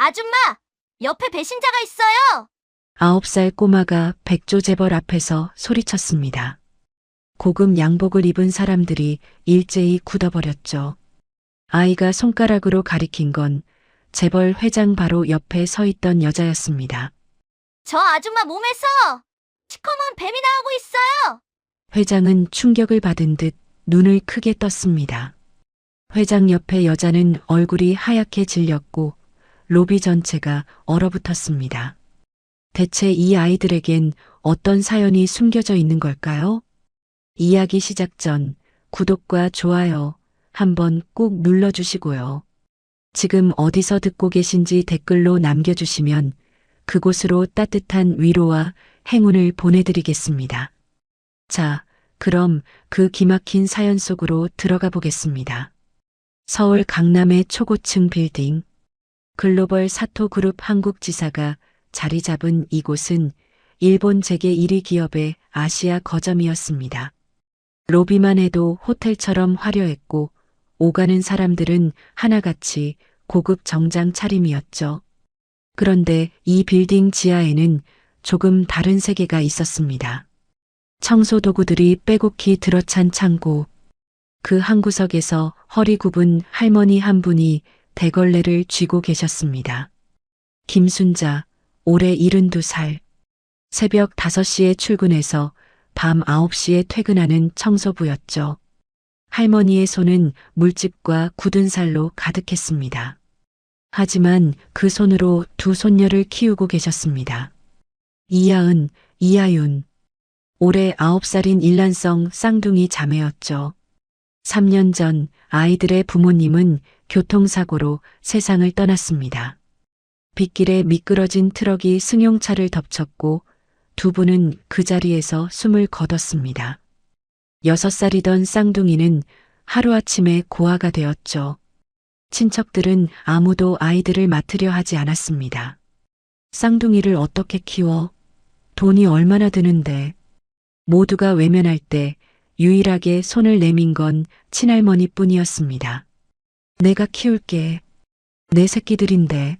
아줌마, 옆에 배신자가 있어요. 9살 꼬마가 백조재벌 앞에서 소리쳤습니다. 고급 양복을 입은 사람들이 일제히 굳어버렸죠. 아이가 손가락으로 가리킨 건 재벌 회장 바로 옆에 서 있던 여자였습니다. 저 아줌마 몸에서 시커먼 뱀이 나오고 있어요. 회장은 충격을 받은 듯 눈을 크게 떴습니다. 회장 옆에 여자는 얼굴이 하얗게 질렸고 로비 전체가 얼어붙었습니다. 대체 이 아이들에겐 어떤 사연이 숨겨져 있는 걸까요? 이야기 시작 전 구독과 좋아요 한번 꼭 눌러주시고요. 지금 어디서 듣고 계신지 댓글로 남겨주시면 그곳으로 따뜻한 위로와 행운을 보내드리겠습니다. 자, 그럼 그 기막힌 사연 속으로 들어가 보겠습니다. 서울 강남의 초고층 빌딩, 글로벌 사토그룹 한국지사가 자리 잡은 이곳은 일본 재계 1위 기업의 아시아 거점이었습니다. 로비만 해도 호텔처럼 화려했고 오가는 사람들은 하나같이 고급 정장 차림이었죠. 그런데 이 빌딩 지하에는 조금 다른 세계가 있었습니다. 청소 도구들이 빼곡히 들어찬 창고, 그 한 구석에서 허리 굽은 할머니 한 분이 대걸레를 쥐고 계셨습니다. 김순자, 올해 72살. 새벽 5시에 출근해서 밤 9시에 퇴근하는 청소부였죠. 할머니의 손은 물집과 굳은 살로 가득했습니다. 하지만 그 손으로 두 손녀를 키우고 계셨습니다. 이하은, 이하윤. 올해 9살인 일란성 쌍둥이 자매였죠. 3년 전 아이들의 부모님은 교통사고로 세상을 떠났습니다. 빗길에 미끄러진 트럭이 승용차를 덮쳤고 두 분은 그 자리에서 숨을 거뒀습니다. 6살이던 쌍둥이는 하루아침에 고아가 되었죠. 친척들은 아무도 아이들을 맡으려 하지 않았습니다. 쌍둥이를 어떻게 키워? 돈이 얼마나 드는데? 모두가 외면할 때 유일하게 손을 내민 건 친할머니 뿐이었습니다. 내가 키울게. 내 새끼들인데.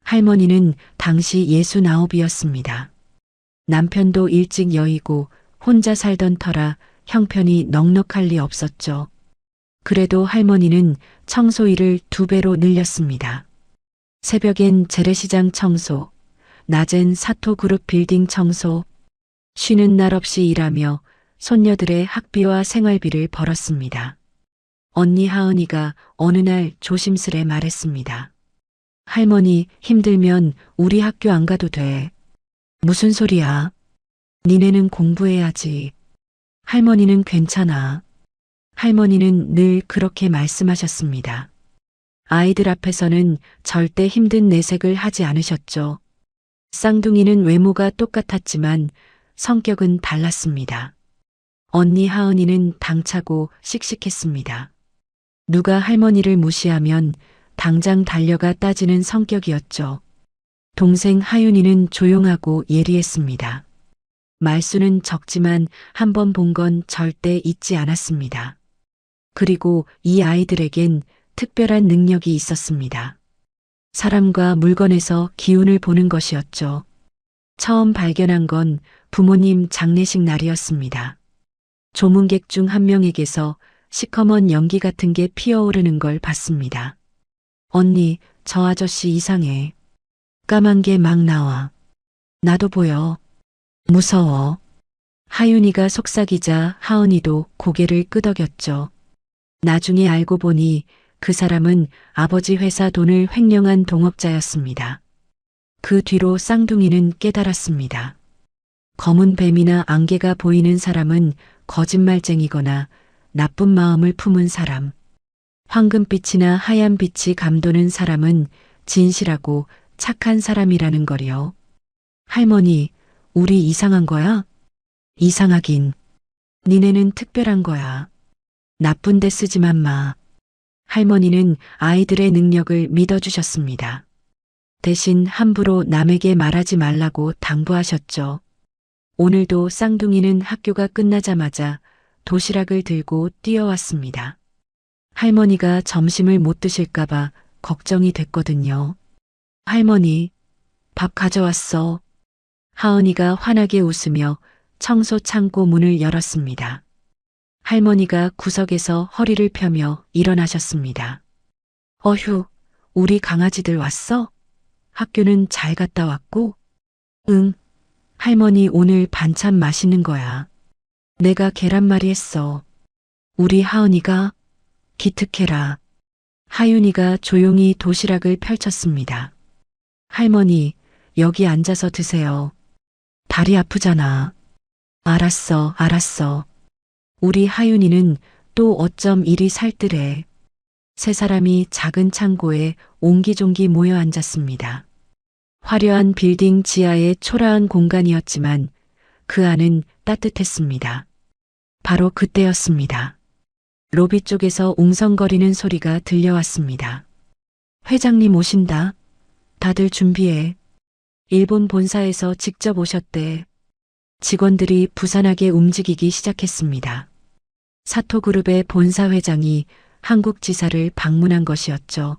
할머니는 당시 69이었습니다. 남편도 일찍 여의고 혼자 살던 터라 형편이 넉넉할 리 없었죠. 그래도 할머니는 청소 일을 2배로 늘렸습니다. 새벽엔 재래시장 청소, 낮엔 사토그룹 빌딩 청소, 쉬는 날 없이 일하며 손녀들의 학비와 생활비를 벌었습니다. 언니 하은이가 어느 날 조심스레 말했습니다. 할머니 힘들면 우리 학교 안 가도 돼. 무슨 소리야? 니네는 공부해야지. 할머니는 괜찮아. 할머니는 늘 그렇게 말씀하셨습니다. 아이들 앞에서는 절대 힘든 내색을 하지 않으셨죠. 쌍둥이는 외모가 똑같았지만 성격은 달랐습니다. 언니 하은이는 당차고 씩씩했습니다. 누가 할머니를 무시하면 당장 달려가 따지는 성격이었죠. 동생 하윤이는 조용하고 예리했습니다. 말수는 적지만 한 번 본 건 절대 잊지 않았습니다. 그리고 이 아이들에겐 특별한 능력이 있었습니다. 사람과 물건에서 기운을 보는 것이었죠. 처음 발견한 건 부모님 장례식 날이었습니다. 조문객 중 한 명에게서 시커먼 연기 같은 게 피어오르는 걸 봤습니다. 언니, 저 아저씨 이상해. 까만 게 막 나와. 나도 보여. 무서워. 하윤이가 속삭이자 하은이도 고개를 끄덕였죠. 나중에 알고 보니 그 사람은 아버지 회사 돈을 횡령한 동업자였습니다. 그 뒤로 쌍둥이는 깨달았습니다. 검은 뱀이나 안개가 보이는 사람은 거짓말쟁이거나 나쁜 마음을 품은 사람, 황금빛이나 하얀 빛이 감도는 사람은 진실하고 착한 사람이라는 거리요. 할머니, 우리 이상한 거야? 이상하긴. 니네는 특별한 거야. 나쁜 데 쓰지만 마. 할머니는 아이들의 능력을 믿어주셨습니다. 대신 함부로 남에게 말하지 말라고 당부하셨죠. 오늘도 쌍둥이는 학교가 끝나자마자 도시락을 들고 뛰어왔습니다. 할머니가 점심을 못 드실까봐 걱정이 됐거든요. 할머니, 밥 가져왔어. 하은이가 환하게 웃으며 청소 창고 문을 열었습니다. 할머니가 구석에서 허리를 펴며 일어나셨습니다. 어휴, 우리 강아지들 왔어? 학교는 잘 갔다 왔고? 응, 할머니 오늘 반찬 맛있는 거야. 내가 계란말이 했어. 우리 하은이가 기특해라. 하윤이가 조용히 도시락을 펼쳤습니다. 할머니, 여기 앉아서 드세요. 다리 아프잖아. 알았어, 알았어. 우리 하윤이는 또 어쩜 이리 살뜰해. 세 사람이 작은 창고에 옹기종기 모여 앉았습니다. 화려한 빌딩 지하의 초라한 공간이었지만 그 안은 따뜻했습니다. 바로 그때였습니다. 로비 쪽에서 웅성거리는 소리가 들려왔습니다. 회장님 오신다. 다들 준비해. 일본 본사에서 직접 오셨대. 직원들이 부산하게 움직이기 시작했습니다. 사토그룹의 본사 회장이 한국 지사를 방문한 것이었죠.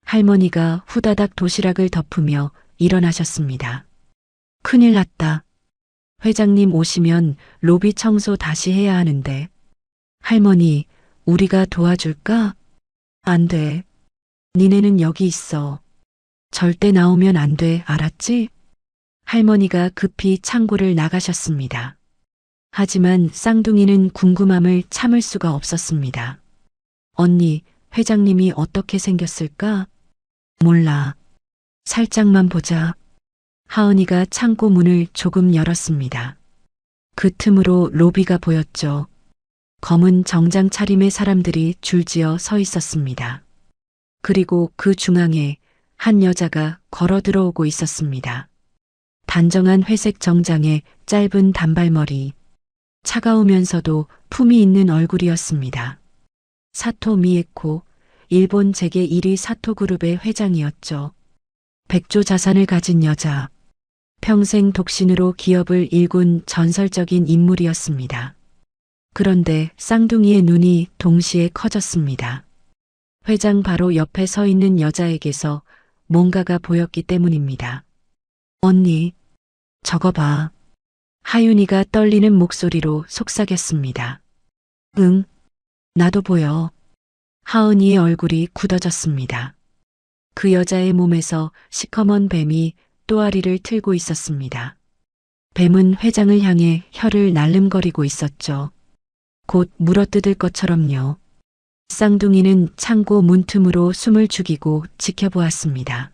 할머니가 후다닥 도시락을 덮으며 일어나셨습니다. 큰일 났다. 회장님 오시면 로비 청소 다시 해야 하는데. 할머니, 우리가 도와줄까? 안 돼. 니네는 여기 있어. 절대 나오면 안 돼, 알았지? 할머니가 급히 창고를 나가셨습니다. 하지만 쌍둥이는 궁금함을 참을 수가 없었습니다. 언니, 회장님이 어떻게 생겼을까? 몰라. 살짝만 보자. 하은이가 창고 문을 조금 열었습니다. 그 틈으로 로비가 보였죠. 검은 정장 차림의 사람들이 줄지어 서 있었습니다. 그리고 그 중앙에 한 여자가 걸어 들어오고 있었습니다. 단정한 회색 정장에 짧은 단발머리, 차가우면서도 품이 있는 얼굴이었습니다. 사토 미에코, 일본 재계 1위 사토그룹의 회장이었죠. 백조 자산을 가진 여자, 평생 독신으로 기업을 일군 전설적인 인물이었습니다. 그런데 쌍둥이의 눈이 동시에 커졌습니다. 회장 바로 옆에 서 있는 여자에게서 뭔가가 보였기 때문입니다. 언니, 저거 봐. 하윤이가 떨리는 목소리로 속삭였습니다. 응, 나도 보여. 하은이의 얼굴이 굳어졌습니다. 그 여자의 몸에서 시커먼 뱀이 또아리를 틀고 있었습니다. 뱀은 회장을 향해 혀를 날름거리고 있었죠. 곧 물어뜯을 것처럼요. 쌍둥이는 창고 문틈으로 숨을 죽이고 지켜보았습니다.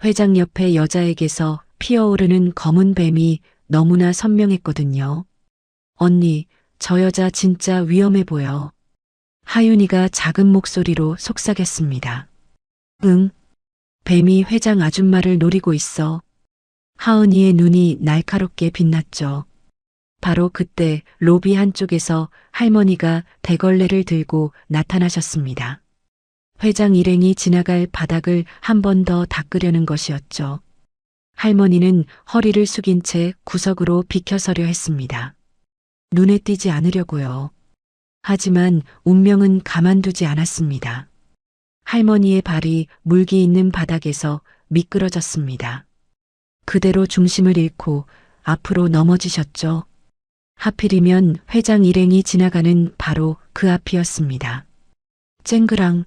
회장 옆에 여자에게서 피어오르는 검은 뱀이 너무나 선명했거든요. 언니, 저 여자 진짜 위험해 보여. 하윤이가 작은 목소리로 속삭였습니다. 응, 뱀이 회장 아줌마를 노리고 있어. 하은이의 눈이 날카롭게 빛났죠. 바로 그때 로비 한쪽에서 할머니가 대걸레를 들고 나타나셨습니다. 회장 일행이 지나갈 바닥을 한 번 더 닦으려는 것이었죠. 할머니는 허리를 숙인 채 구석으로 비켜서려 했습니다. 눈에 띄지 않으려고요. 하지만 운명은 가만두지 않았습니다. 할머니의 발이 물기 있는 바닥에서 미끄러졌습니다. 그대로 중심을 잃고 앞으로 넘어지셨죠. 하필이면 회장 일행이 지나가는 바로 그 앞이었습니다. 쨍그랑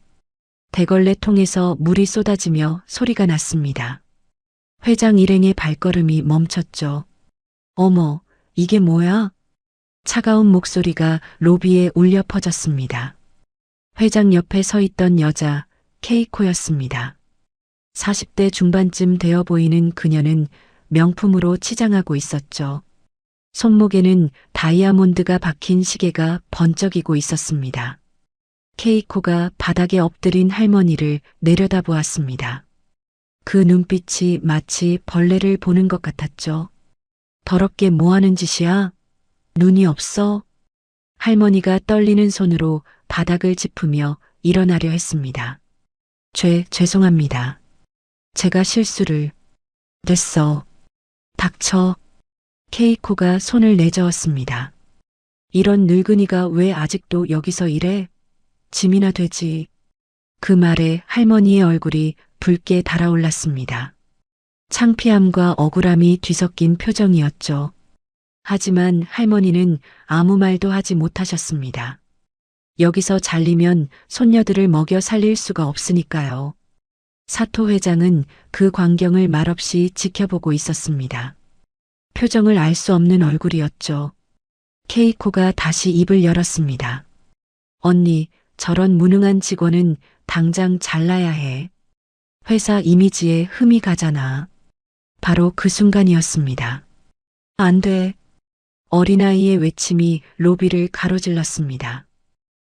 대걸레 통에서 물이 쏟아지며 소리가 났습니다. 회장 일행의 발걸음이 멈췄죠. 어머, 이게 뭐야? 차가운 목소리가 로비에 울려 퍼졌습니다. 회장 옆에 서 있던 여자 케이코였습니다. 40대 중반쯤 되어 보이는 그녀는 명품으로 치장하고 있었죠. 손목에는 다이아몬드가 박힌 시계가 번쩍이고 있었습니다. 케이코가 바닥에 엎드린 할머니를 내려다보았습니다. 그 눈빛이 마치 벌레를 보는 것 같았죠. 더럽게 뭐하는 짓이야? 눈이 없어? 할머니가 떨리는 손으로 바닥을 짚으며 일어나려 했습니다. 죄송합니다. 제가 실수를. 됐어. 닥쳐. 케이코가 손을 내저었습니다. 이런 늙은이가 왜 아직도 여기서 이래? 짐이나 되지. 그 말에 할머니의 얼굴이 붉게 달아올랐습니다. 창피함과 억울함이 뒤섞인 표정이었죠. 하지만 할머니는 아무 말도 하지 못하셨습니다. 여기서 잘리면 손녀들을 먹여 살릴 수가 없으니까요. 사토 회장은 그 광경을 말없이 지켜보고 있었습니다. 표정을 알 수 없는 얼굴이었죠. 케이코가 다시 입을 열었습니다. 언니, 저런 무능한 직원은 당장 잘라야 해. 회사 이미지에 흠이 가잖아. 바로 그 순간이었습니다. 안 돼. 어린아이의 외침이 로비를 가로질렀습니다.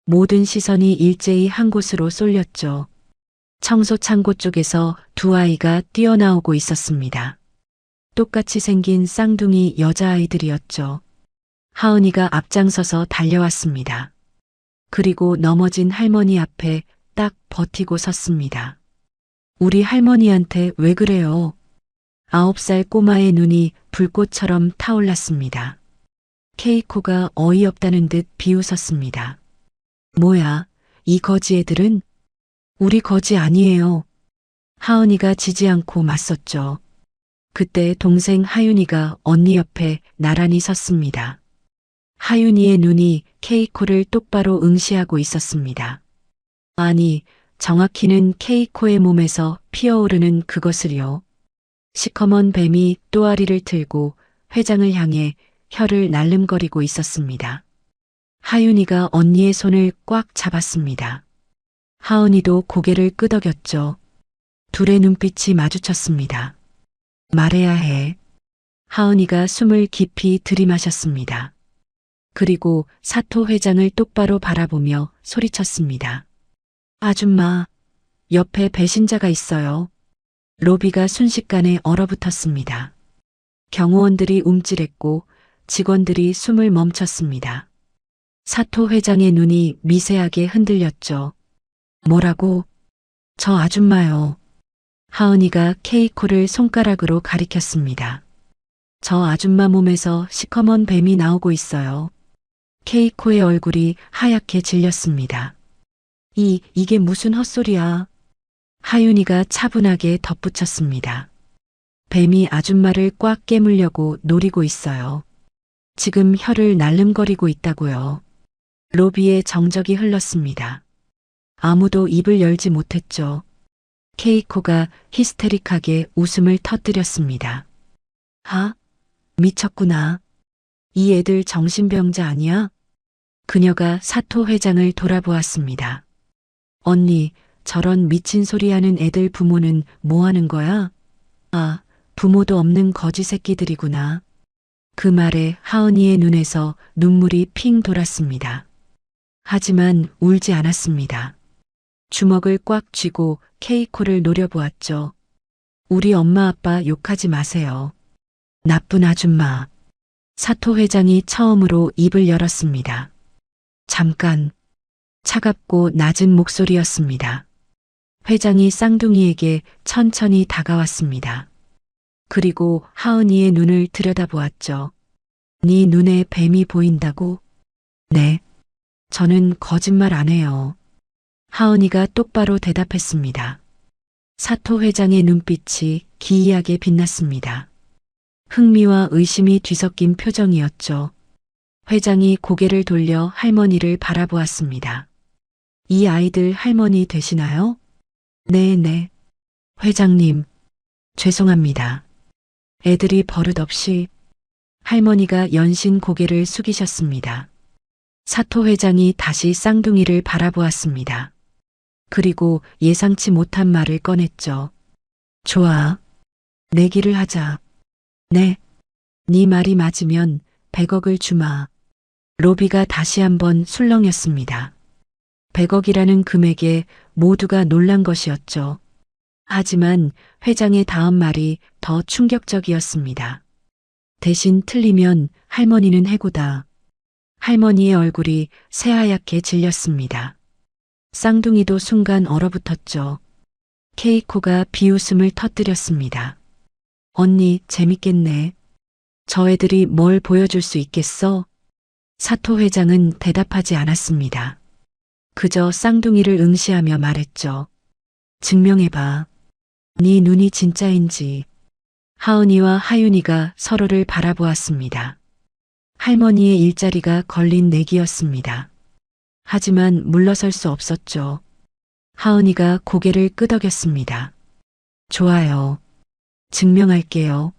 모든 시선이 일제히 한 곳으로 쏠렸죠. 청소 창고 쪽에서 두 아이가 뛰어나오고 있었습니다. 똑같이 생긴 쌍둥이 여자아이들이었죠. 하은이가 앞장서서 달려왔습니다. 그리고 넘어진 할머니 앞에 딱 버티고 섰습니다. 우리 할머니한테 왜 그래요? 9살 꼬마의 눈이 불꽃처럼 타올랐습니다. 케이코가 어이없다는 듯 비웃었습니다. 뭐야, 이 거지 애들은? 우리 거지 아니에요. 하은이가 지지 않고 맞섰죠. 그때 동생 하윤이가 언니 옆에 나란히 섰습니다. 하윤이의 눈이 케이코를 똑바로 응시하고 있었습니다. 아니, 정확히는 케이코의 몸에서 피어오르는 그것을요. 시커먼 뱀이 또아리를 틀고 회장을 향해 혀를 날름거리고 있었습니다. 하윤이가 언니의 손을 꽉 잡았습니다. 하은이도 고개를 끄덕였죠. 둘의 눈빛이 마주쳤습니다. 말해야 해. 하은이가 숨을 깊이 들이마셨습니다. 그리고 사토 회장을 똑바로 바라보며 소리쳤습니다. 아줌마, 옆에 배신자가 있어요. 로비가 순식간에 얼어붙었습니다. 경호원들이 움찔했고 직원들이 숨을 멈췄습니다. 사토 회장의 눈이 미세하게 흔들렸죠. 뭐라고? 저 아줌마요. 하은이가 케이코를 손가락으로 가리켰습니다. 저 아줌마 몸에서 시커먼 뱀이 나오고 있어요. 케이코의 얼굴이 하얗게 질렸습니다. 이게 무슨 헛소리야. 하윤이가 차분하게 덧붙였습니다. 뱀이 아줌마를 꽉 깨물려고 노리고 있어요. 지금 혀를 날름거리고 있다고요. 로비에 정적이 흘렀습니다. 아무도 입을 열지 못했죠. 케이코가 히스테릭하게 웃음을 터뜨렸습니다. 미쳤구나. 이 애들 정신병자 아니야? 그녀가 사토 회장을 돌아보았습니다. 언니, 저런 미친 소리 하는 애들 부모는 뭐 하는 거야? 부모도 없는 거지 새끼들이구나. 그 말에 하은이의 눈에서 눈물이 핑 돌았습니다. 하지만 울지 않았습니다. 주먹을 꽉 쥐고 케이코를 노려보았죠. 우리 엄마 아빠 욕하지 마세요. 나쁜 아줌마. 사토 회장이 처음으로 입을 열었습니다. 잠깐. 차갑고 낮은 목소리였습니다. 회장이 쌍둥이에게 천천히 다가왔습니다. 그리고 하은이의 눈을 들여다보았죠. 네 눈에 뱀이 보인다고? 네. 저는 거짓말 안 해요. 하은이가 똑바로 대답했습니다. 사토 회장의 눈빛이 기이하게 빛났습니다. 흥미와 의심이 뒤섞인 표정이었죠. 회장이 고개를 돌려 할머니를 바라보았습니다. 이 아이들 할머니 되시나요? 네. 회장님, 죄송합니다. 애들이 버릇없이. 할머니가 연신 고개를 숙이셨습니다. 사토 회장이 다시 쌍둥이를 바라보았습니다. 그리고 예상치 못한 말을 꺼냈죠. 좋아. 내기를 하자. 네. 네 말이 맞으면 100억을 주마. 로비가 다시 한번 술렁였습니다. 100억이라는 금액에 모두가 놀란 것이었죠. 하지만 회장의 다음 말이 더 충격적이었습니다. 대신 틀리면 할머니는 해고다. 할머니의 얼굴이 새하얗게 질렸습니다. 쌍둥이도 순간 얼어붙었죠. 케이코가 비웃음을 터뜨렸습니다. 언니, 재밌겠네. 저 애들이 뭘 보여줄 수 있겠어? 사토 회장은 대답하지 않았습니다. 그저 쌍둥이를 응시하며 말했죠. 증명해봐. 네 눈이 진짜인지. 하은이와 하윤이가 서로를 바라보았습니다. 할머니의 일자리가 걸린 내기였습니다. 하지만 물러설 수 없었죠. 하은이가 고개를 끄덕였습니다. 좋아요. 증명할게요.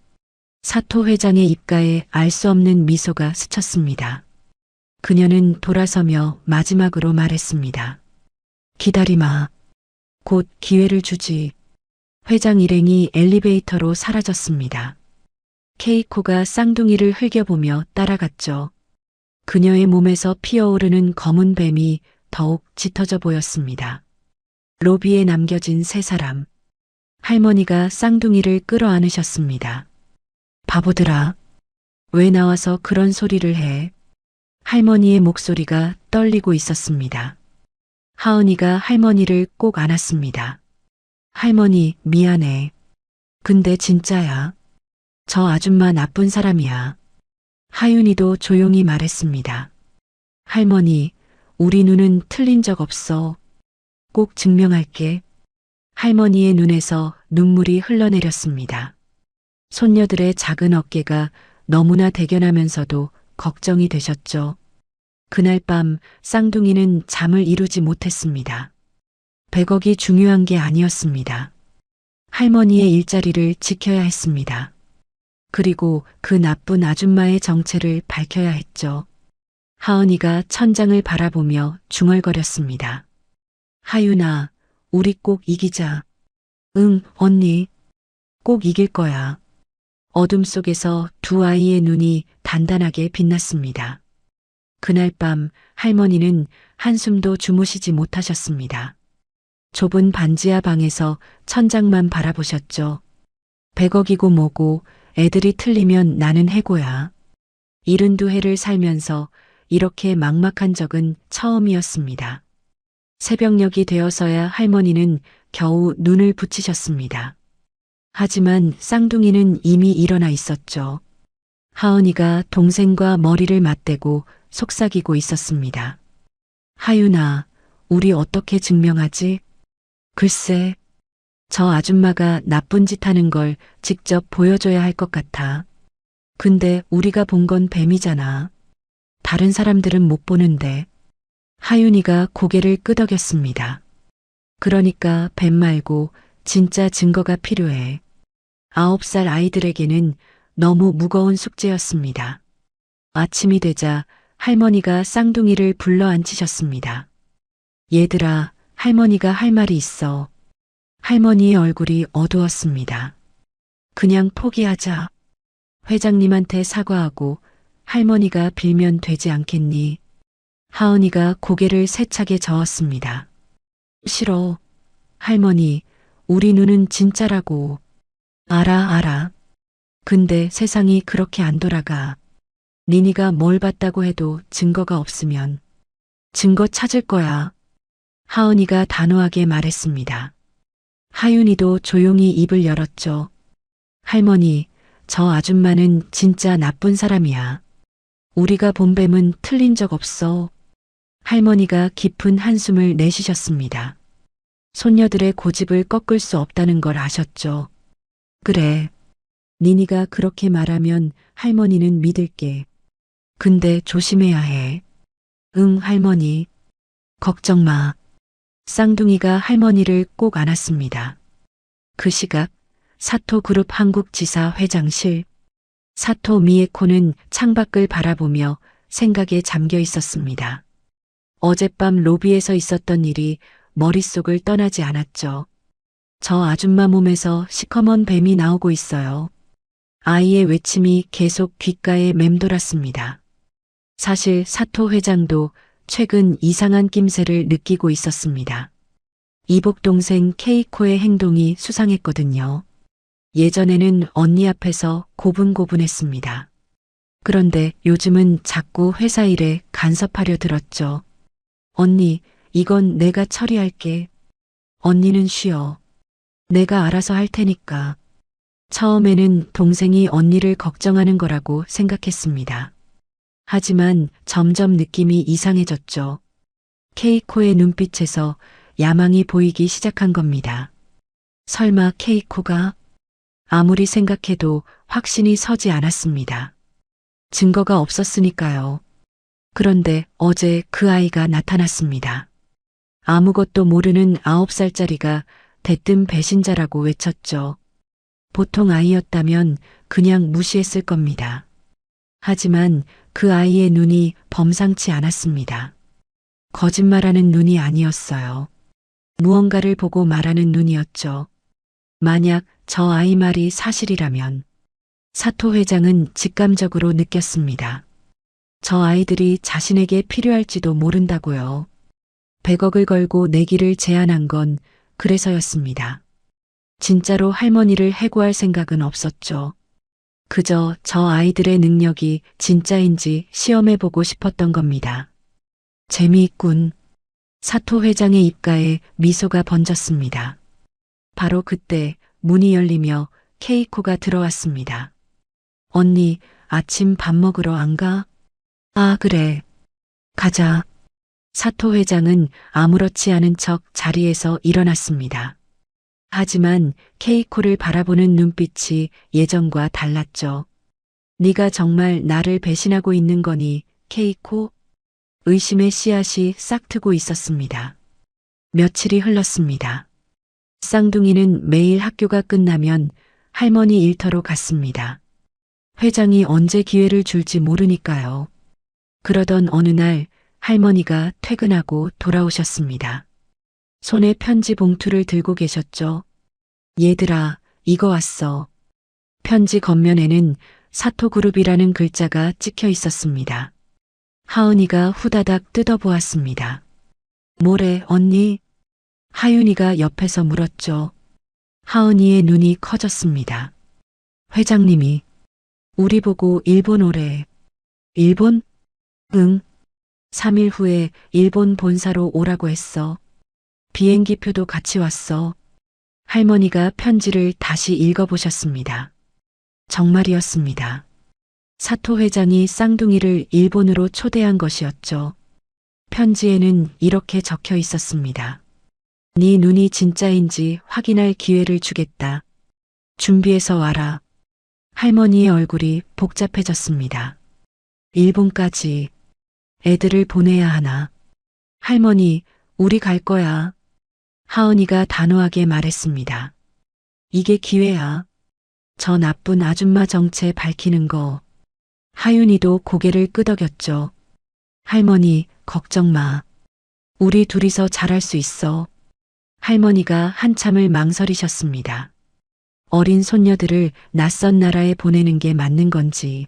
사토 회장의 입가에 알 수 없는 미소가 스쳤습니다. 그녀는 돌아서며 마지막으로 말했습니다. 기다리마. 곧 기회를 주지. 회장 일행이 엘리베이터로 사라졌습니다. 케이코가 쌍둥이를 흘겨보며 따라갔죠. 그녀의 몸에서 피어오르는 검은 뱀이 더욱 짙어져 보였습니다. 로비에 남겨진 세 사람. 할머니가 쌍둥이를 끌어안으셨습니다. 바보들아. 왜 나와서 그런 소리를 해? 할머니의 목소리가 떨리고 있었습니다. 하은이가 할머니를 꼭 안았습니다. 할머니, 미안해. 근데 진짜야. 저 아줌마 나쁜 사람이야. 하윤이도 조용히 말했습니다. 할머니, 우리 눈은 틀린 적 없어. 꼭 증명할게. 할머니의 눈에서 눈물이 흘러내렸습니다. 손녀들의 작은 어깨가 너무나 대견하면서도 걱정이 되셨죠. 그날 밤 쌍둥이는 잠을 이루지 못했습니다. 100억이 중요한 게 아니었습니다. 할머니의 일자리를 지켜야 했습니다. 그리고 그 나쁜 아줌마의 정체를 밝혀야 했죠. 하은이가 천장을 바라보며 중얼거렸습니다. 하윤아, 우리 꼭 이기자. 응, 언니. 꼭 이길 거야. 어둠 속에서 두 아이의 눈이 단단하게 빛났습니다. 그날 밤 할머니는 한숨도 주무시지 못하셨습니다. 좁은 반지하 방에서 천장만 바라보셨죠. 100억이고 뭐고 애들이 틀리면 나는 해고야. 72해를 살면서 이렇게 막막한 적은 처음이었습니다. 새벽녘이 되어서야 할머니는 겨우 눈을 붙이셨습니다. 하지만 쌍둥이는 이미 일어나 있었죠. 하은이가 동생과 머리를 맞대고 속삭이고 있었습니다. 하윤아, 우리 어떻게 증명하지? 글쎄, 저 아줌마가 나쁜 짓 하는 걸 직접 보여줘야 할 것 같아. 근데 우리가 본 건 뱀이잖아. 다른 사람들은 못 보는데. 하윤이가 고개를 끄덕였습니다. 그러니까 뱀 말고 진짜 증거가 필요해. 9살 아이들에게는 너무 무거운 숙제였습니다. 아침이 되자 할머니가 쌍둥이를 불러 앉히셨습니다. 얘들아, 할머니가 할 말이 있어. 할머니의 얼굴이 어두웠습니다. 그냥 포기하자. 회장님한테 사과하고 할머니가 빌면 되지 않겠니? 하은이가 고개를 세차게 저었습니다. 싫어. 할머니, 우리 눈은 진짜라고. 알아. 근데 세상이 그렇게 안 돌아가. 니니가 뭘 봤다고 해도 증거가 없으면 증거 찾을 거야. 하은이가 단호하게 말했습니다. 하윤이도 조용히 입을 열었죠. 할머니, 저 아줌마는 진짜 나쁜 사람이야. 우리가 본 뱀은 틀린 적 없어. 할머니가 깊은 한숨을 내쉬셨습니다. 손녀들의 고집을 꺾을 수 없다는 걸 아셨죠. 그래. 니니가 그렇게 말하면 할머니는 믿을게. 근데 조심해야 해. 응, 할머니. 걱정 마. 쌍둥이가 할머니를 꼭 안았습니다. 그 시각 사토그룹 한국지사 회장실. 사토 미에코는 창밖을 바라보며 생각에 잠겨 있었습니다. 어젯밤 로비에서 있었던 일이 머릿속을 떠나지 않았죠. 저 아줌마 몸에서 시커먼 뱀이 나오고 있어요. 아이의 외침이 계속 귓가에 맴돌았습니다. 사실 사토 회장도 최근 이상한 낌새를 느끼고 있었습니다. 이복 동생 케이코의 행동이 수상했거든요. 예전에는 언니 앞에서 고분고분했습니다. 그런데 요즘은 자꾸 회사 일에 간섭하려 들었죠. 언니, 이건 내가 처리할게. 언니는 쉬어. 내가 알아서 할 테니까. 처음에는 동생이 언니를 걱정하는 거라고 생각했습니다. 하지만 점점 느낌이 이상해졌죠. 케이코의 눈빛에서 야망이 보이기 시작한 겁니다. 설마 케이코가? 아무리 생각해도 확신이 서지 않았습니다. 증거가 없었으니까요. 그런데 어제 그 아이가 나타났습니다. 아무것도 모르는 9살짜리가 대뜸 배신자라고 외쳤죠. 보통 아이였다면 그냥 무시했을 겁니다. 하지만 그 아이의 눈이 범상치 않았습니다. 거짓말하는 눈이 아니었어요. 무언가를 보고 말하는 눈이었죠. 만약 저 아이 말이 사실이라면 사토 회장은 직감적으로 느꼈습니다. 저 아이들이 자신에게 필요할지도 모른다고요. 100억을 걸고 내기를 제안한 건 그래서였습니다. 진짜로 할머니를 해고할 생각은 없었죠. 그저 저 아이들의 능력이 진짜인지 시험해보고 싶었던 겁니다. 재미있군. 사토 회장의 입가에 미소가 번졌습니다. 바로 그때 문이 열리며 케이코가 들어왔습니다. 언니, 아침 밥 먹으러 안 가? 아, 그래. 가자. 사토 회장은 아무렇지 않은 척 자리에서 일어났습니다. 하지만 케이코를 바라보는 눈빛이 예전과 달랐죠. 네가 정말 나를 배신하고 있는 거니, 케이코? 의심의 씨앗이 싹트고 있었습니다. 며칠이 흘렀습니다. 쌍둥이는 매일 학교가 끝나면 할머니 일터로 갔습니다. 회장이 언제 기회를 줄지 모르니까요. 그러던 어느 날 할머니가 퇴근하고 돌아오셨습니다. 손에 편지 봉투를 들고 계셨죠. 얘들아, 이거 왔어. 편지 겉면에는 사토그룹이라는 글자가 찍혀 있었습니다. 하은이가 후다닥 뜯어보았습니다. 뭐래, 언니? 하윤이가 옆에서 물었죠. 하은이의 눈이 커졌습니다. 회장님이 우리 보고 일본 오래. 일본? 응. 3일 후에 일본 본사로 오라고 했어. 비행기표도 같이 왔어. 할머니가 편지를 다시 읽어보셨습니다. 정말이었습니다. 사토 회장이 쌍둥이를 일본으로 초대한 것이었죠. 편지에는 이렇게 적혀 있었습니다. 네 눈이 진짜인지 확인할 기회를 주겠다. 준비해서 와라. 할머니의 얼굴이 복잡해졌습니다. 일본까지 애들을 보내야 하나. 할머니, 우리 갈 거야. 하은이가 단호하게 말했습니다. 이게 기회야. 저 나쁜 아줌마 정체 밝히는 거. 하윤이도 고개를 끄덕였죠. 할머니, 걱정 마. 우리 둘이서 잘할 수 있어. 할머니가 한참을 망설이셨습니다. 어린 손녀들을 낯선 나라에 보내는 게 맞는 건지.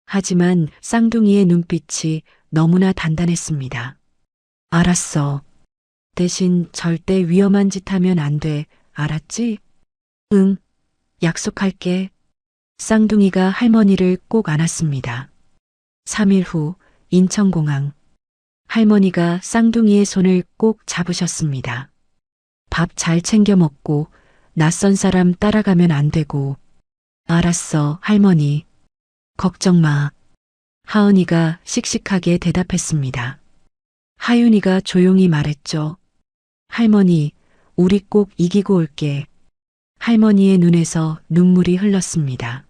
하지만 쌍둥이의 눈빛이 너무나 단단했습니다. 알았어. 대신 절대 위험한 짓 하면 안 돼. 알았지? 응. 약속할게. 쌍둥이가 할머니를 꼭 안았습니다. 3일 후 인천공항. 할머니가 쌍둥이의 손을 꼭 잡으셨습니다. 밥 잘 챙겨 먹고 낯선 사람 따라가면 안 되고. 알았어, 할머니. 걱정 마. 하은이가 씩씩하게 대답했습니다. 하윤이가 조용히 말했죠. 할머니, 우리 꼭 이기고 올게. 할머니의 눈에서 눈물이 흘렀습니다.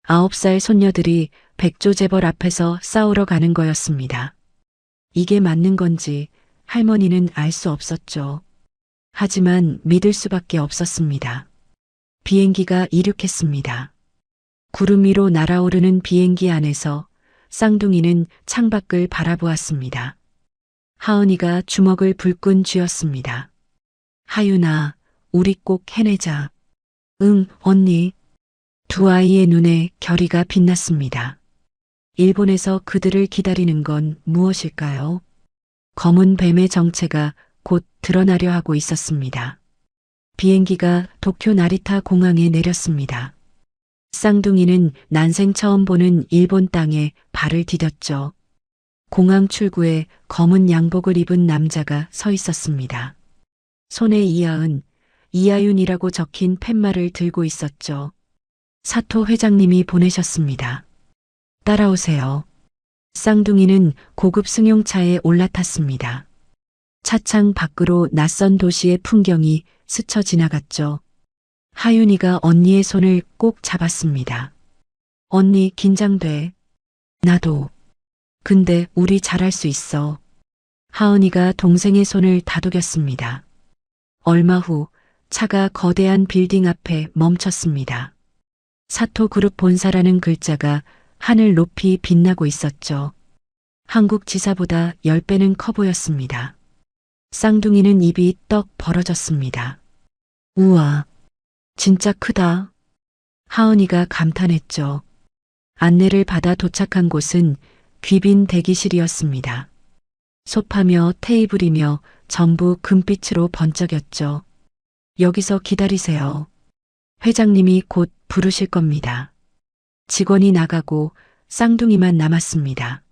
9살 손녀들이 백조재벌 앞에서 싸우러 가는 거였습니다. 이게 맞는 건지 할머니는 알 수 없었죠. 하지만 믿을 수밖에 없었습니다. 비행기가 이륙했습니다. 구름 위로 날아오르는 비행기 안에서 쌍둥이는 창밖을 바라보았습니다. 하은이가 주먹을 불끈 쥐었습니다. 하윤아, 우리 꼭 해내자. 응, 언니. 두 아이의 눈에 결의가 빛났습니다. 일본에서 그들을 기다리는 건 무엇일까요? 검은 뱀의 정체가 곧 드러나려 하고 있었습니다. 비행기가 도쿄 나리타 공항에 내렸습니다. 쌍둥이는 난생 처음 보는 일본 땅에 발을 디뎠죠. 공항 출구에 검은 양복을 입은 남자가 서 있었습니다. 손에 이하은, 이하윤이라고 적힌 팻말을 들고 있었죠. 사토 회장님이 보내셨습니다. 따라오세요. 쌍둥이는 고급 승용차에 올라탔습니다. 차창 밖으로 낯선 도시의 풍경이 스쳐 지나갔죠. 하윤이가 언니의 손을 꼭 잡았습니다. 언니 긴장돼. 나도. 근데 우리 잘할 수 있어. 하은이가 동생의 손을 다독였습니다. 얼마 후 차가 거대한 빌딩 앞에 멈췄습니다. 사토그룹 본사라는 글자가 하늘 높이 빛나고 있었죠. 한국 지사보다 10배는 커 보였습니다. 쌍둥이는 입이 떡 벌어졌습니다. 우와, 진짜 크다. 하은이가 감탄했죠. 안내를 받아 도착한 곳은 귀빈 대기실이었습니다. 소파며 테이블이며 전부 금빛으로 번쩍였죠. 여기서 기다리세요. 회장님이 곧 부르실 겁니다. 직원이 나가고 쌍둥이만 남았습니다.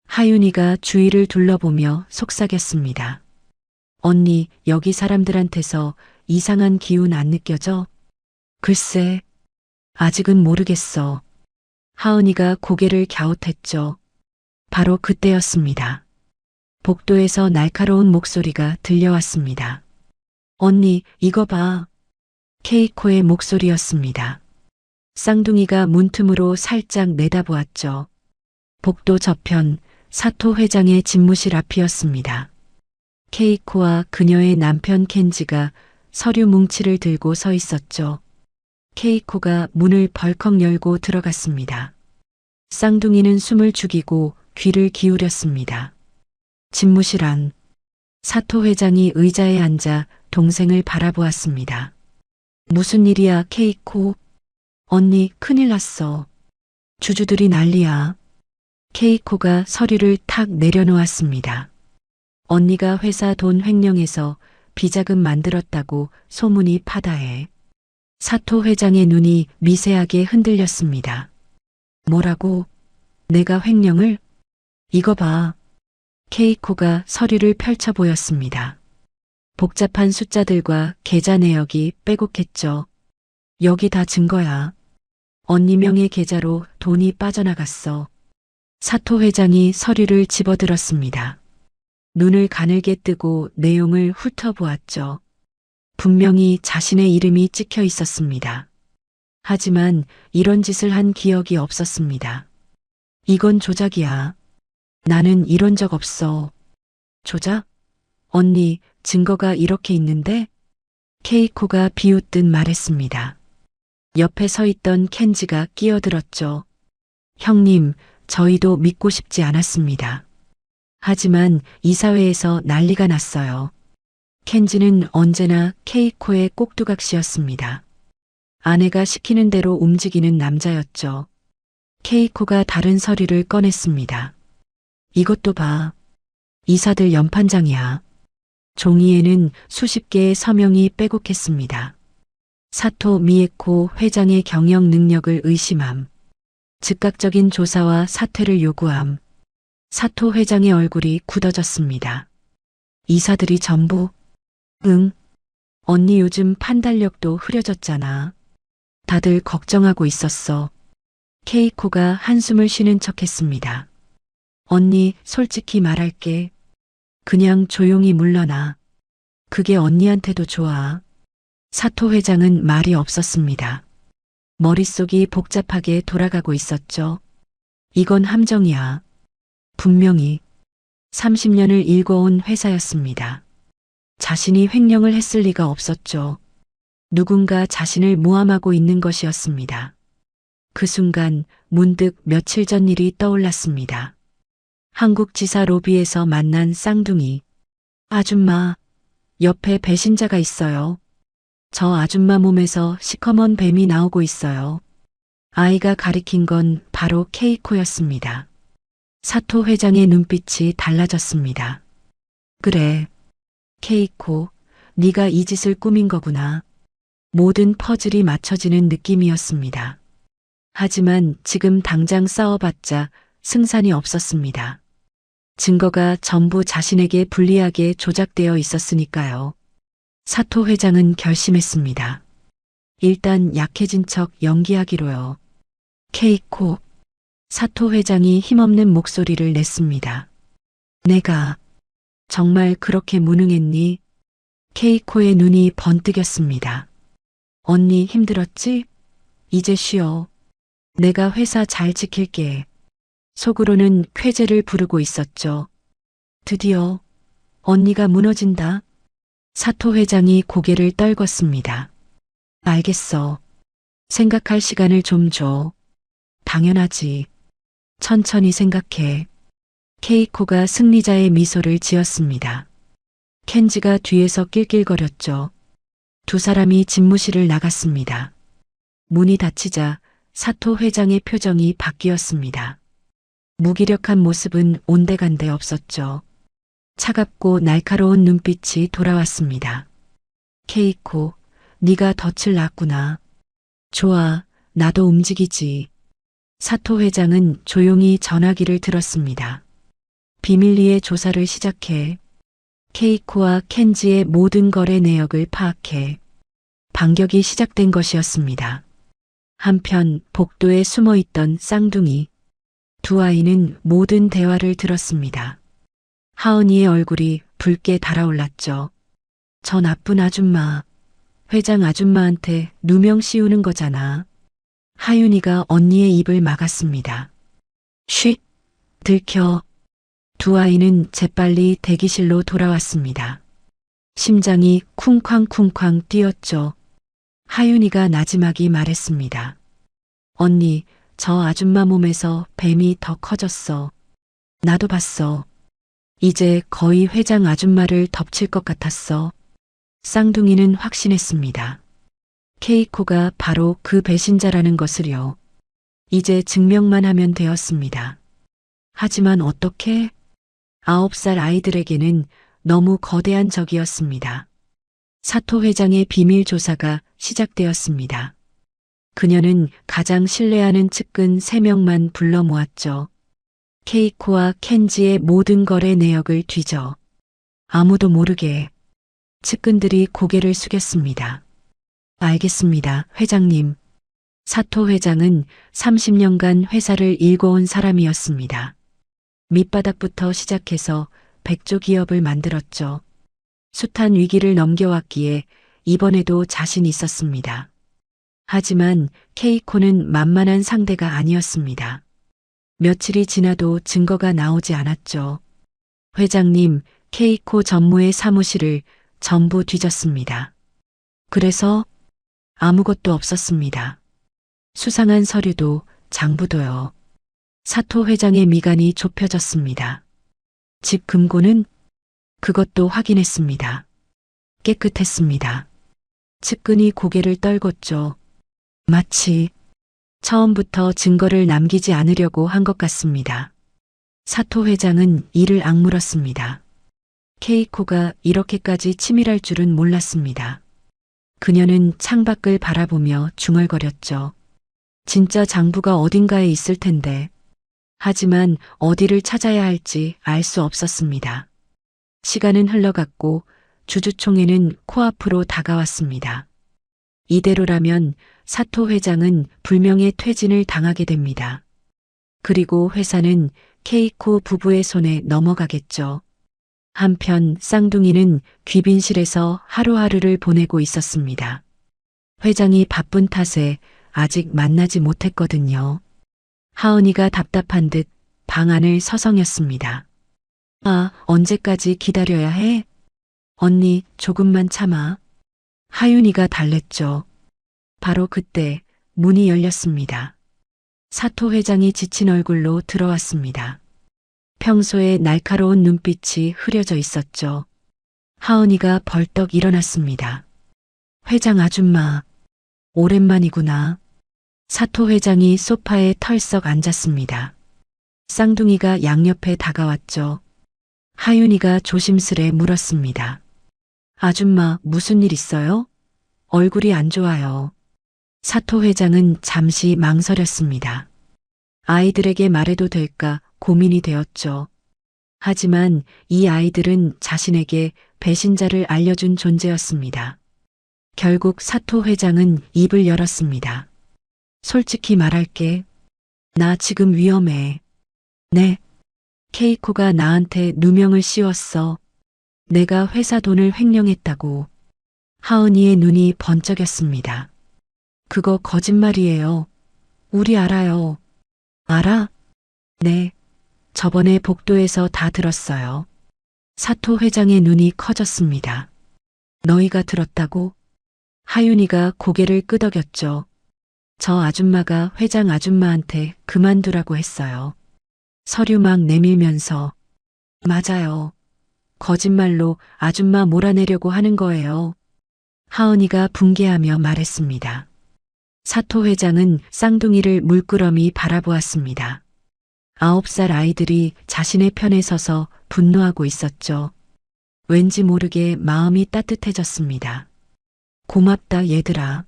하윤이가 주위를 둘러보며 속삭였습니다. 언니, 여기 사람들한테서 이상한 기운 안 느껴져? 글쎄, 아직은 모르겠어. 하은이가 고개를 갸웃했죠. 바로 그때였습니다. 복도에서 날카로운 목소리가 들려왔습니다. 언니, 이거 봐. 케이코의 목소리였습니다. 쌍둥이가 문틈으로 살짝 내다보았죠. 복도 저편 사토 회장의 집무실 앞이었습니다. 케이코와 그녀의 남편 켄지가 서류 뭉치를 들고 서 있었죠. 케이코가 문을 벌컥 열고 들어갔습니다. 쌍둥이는 숨을 죽이고 귀를 기울였습니다. 집무실 안, 사토 회장이 의자에 앉아 동생을 바라보았습니다. 무슨 일이야, 케이코? 언니, 큰일 났어. 주주들이 난리야. 케이코가 서류를 탁 내려놓았습니다. 언니가 회사 돈 횡령해서 비자금 만들었다고 소문이 파다해. 사토 회장의 눈이 미세하게 흔들렸습니다. 뭐라고? 내가 횡령을? 이거 봐. 케이코가 서류를 펼쳐 보였습니다. 복잡한 숫자들과 계좌 내역이 빼곡했죠. 여기 다 증거야. 언니 명의 계좌로 돈이 빠져나갔어. 사토 회장이 서류를 집어들었습니다. 눈을 가늘게 뜨고 내용을 훑어보았죠. 분명히 자신의 이름이 찍혀 있었습니다. 하지만 이런 짓을 한 기억이 없었습니다. 이건 조작이야. 나는 이런 적 없어. 조작? 언니, 증거가 이렇게 있는데? 케이코가 비웃듯 말했습니다. 옆에 서 있던 켄지가 끼어들었죠. 형님, 저희도 믿고 싶지 않았습니다. 하지만 이사회에서 난리가 났어요. 켄지는 언제나 케이코의 꼭두각시였습니다. 아내가 시키는 대로 움직이는 남자였죠. 케이코가 다른 서류를 꺼냈습니다. 이것도 봐. 이사들 연판장이야. 종이에는 수십 개의 서명이 빼곡했습니다. 사토 미에코 회장의 경영 능력을 의심함. 즉각적인 조사와 사퇴를 요구함. 사토 회장의 얼굴이 굳어졌습니다. 이사들이 전부? 응. 언니 요즘 판단력도 흐려졌잖아. 다들 걱정하고 있었어. 케이코가 한숨을 쉬는 척했습니다. 언니, 솔직히 말할게. 그냥 조용히 물러나. 그게 언니한테도 좋아. 사토 회장은 말이 없었습니다. 머릿속이 복잡하게 돌아가고 있었죠. 이건 함정이야. 분명히 30년을 일궈온 회사였습니다. 자신이 횡령을 했을 리가 없었죠. 누군가 자신을 모함하고 있는 것이었습니다. 그 순간 문득 며칠 전 일이 떠올랐습니다. 한국지사 로비에서 만난 쌍둥이. 아줌마, 옆에 배신자가 있어요. 저 아줌마 몸에서 시커먼 뱀이 나오고 있어요. 아이가 가리킨 건 바로 케이코였습니다. 사토 회장의 눈빛이 달라졌습니다. 그래, 케이코, 네가 이 짓을 꾸민 거구나. 모든 퍼즐이 맞춰지는 느낌이었습니다. 하지만 지금 당장 싸워봤자 승산이 없었습니다. 증거가 전부 자신에게 불리하게 조작되어 있었으니까요. 사토 회장은 결심했습니다. 일단 약해진 척 연기하기로요. 케이코, 사토 회장이 힘없는 목소리를 냈습니다. 내가 정말 그렇게 무능했니? 케이코의 눈이 번뜩였습니다. 언니 힘들었지? 이제 쉬어. 내가 회사 잘 지킬게. 속으로는 쾌재를 부르고 있었죠. 드디어 언니가 무너진다. 사토 회장이 고개를 떨궜습니다. 알겠어. 생각할 시간을 좀 줘. 당연하지. 천천히 생각해. 케이코가 승리자의 미소를 지었습니다. 켄지가 뒤에서 낄낄거렸죠. 두 사람이 집무실을 나갔습니다. 문이 닫히자 사토 회장의 표정이 바뀌었습니다. 무기력한 모습은 온데간데 없었죠. 차갑고 날카로운 눈빛이 돌아왔습니다. 케이코, 네가 덫을 놨구나. 좋아, 나도 움직이지. 사토 회장은 조용히 전화기를 들었습니다. 비밀리에 조사를 시작해. 케이코와 켄지의 모든 거래 내역을 파악해. 반격이 시작된 것이었습니다. 한편 복도에 숨어있던 쌍둥이. 두 아이는 모든 대화를 들었습니다. 하은이의 얼굴이 붉게 달아올랐죠. 저 나쁜 아줌마. 회장 아줌마한테 누명 씌우는 거잖아. 하윤이가 언니의 입을 막았습니다. 쉿! 들켜. 두 아이는 재빨리 대기실로 돌아왔습니다. 심장이 쿵쾅쿵쾅 뛰었죠. 하윤이가 나지막이 말했습니다. 언니, 저 아줌마 몸에서 뱀이 더 커졌어. 나도 봤어. 이제 거의 회장 아줌마를 덮칠 것 같았어. 쌍둥이는 확신했습니다. 케이코가 바로 그 배신자라는 것을요. 이제 증명만 하면 되었습니다. 하지만 어떻게? 9살 아이들에게는 너무 거대한 적이었습니다. 사토 회장의 비밀 조사가 시작되었습니다. 그녀는 가장 신뢰하는 측근 3명만 불러 모았죠. 케이코와 켄지의 모든 거래 내역을 뒤져 아무도 모르게. 측근들이 고개를 숙였습니다. 알겠습니다, 회장님. 사토 회장은 30년간 회사를 일궈온 사람이었습니다. 밑바닥부터 시작해서 백조 기업을 만들었죠. 숱한 위기를 넘겨왔기에 이번에도 자신 있었습니다. 하지만 케이코는 만만한 상대가 아니었습니다. 며칠이 지나도 증거가 나오지 않았죠. 회장님, 케이코 전무의 사무실을 전부 뒤졌습니다. 그래서 아무것도 없었습니다. 수상한 서류도 장부도요. 사토 회장의 미간이 좁혀졌습니다. 집 금고는 그것도 확인했습니다. 깨끗했습니다. 측근이 고개를 떨궜죠. 마치 처음부터 증거를 남기지 않으려고 한 것 같습니다. 사토 회장은 이를 악물었습니다. 케이코가 이렇게까지 치밀할 줄은 몰랐습니다. 그녀는 창밖을 바라보며 중얼거렸죠. 진짜 장부가 어딘가에 있을 텐데. 하지만 어디를 찾아야 할지 알 수 없었습니다. 시간은 흘러갔고 주주총회는 코앞으로 다가왔습니다. 이대로라면 사토 회장은 불명예 퇴진을 당하게 됩니다. 그리고 회사는 케이코 부부의 손에 넘어가겠죠. 한편 쌍둥이는 귀빈실에서 하루하루를 보내고 있었습니다. 회장이 바쁜 탓에 아직 만나지 못했거든요. 하은이가 답답한 듯 방 안을 서성였습니다. 아, 언제까지 기다려야 해? 언니, 조금만 참아. 하윤이가 달랬죠. 바로 그때 문이 열렸습니다. 사토 회장이 지친 얼굴로 들어왔습니다. 평소에 날카로운 눈빛이 흐려져 있었죠. 하은이가 벌떡 일어났습니다. 회장 아줌마, 오랜만이구나. 사토 회장이 소파에 털썩 앉았습니다. 쌍둥이가 양옆에 다가왔죠. 하윤이가 조심스레 물었습니다. 아줌마, 무슨 일 있어요? 얼굴이 안 좋아요. 사토 회장은 잠시 망설였습니다. 아이들에게 말해도 될까 고민이 되었죠. 하지만 이 아이들은 자신에게 배신자를 알려준 존재였습니다. 결국 사토 회장은 입을 열었습니다. 솔직히 말할게. 나 지금 위험해. 네. 케이코가 나한테 누명을 씌웠어. 내가 회사 돈을 횡령했다고. 하은이의 눈이 번쩍였습니다. 그거 거짓말이에요. 우리 알아요. 알아? 네. 저번에 복도에서 다 들었어요. 사토 회장의 눈이 커졌습니다. 너희가 들었다고? 하윤이가 고개를 끄덕였죠. 저 아줌마가 회장 아줌마한테 그만두라고 했어요. 서류 막 내밀면서. 맞아요. 거짓말로 아줌마 몰아내려고 하는 거예요. 하은이가 붕괴하며 말했습니다. 사토 회장은 쌍둥이를 물끄러미 바라보았습니다. 9살 아이들이 자신의 편에 서서 분노하고 있었죠. 왠지 모르게 마음이 따뜻해졌습니다. 고맙다 얘들아.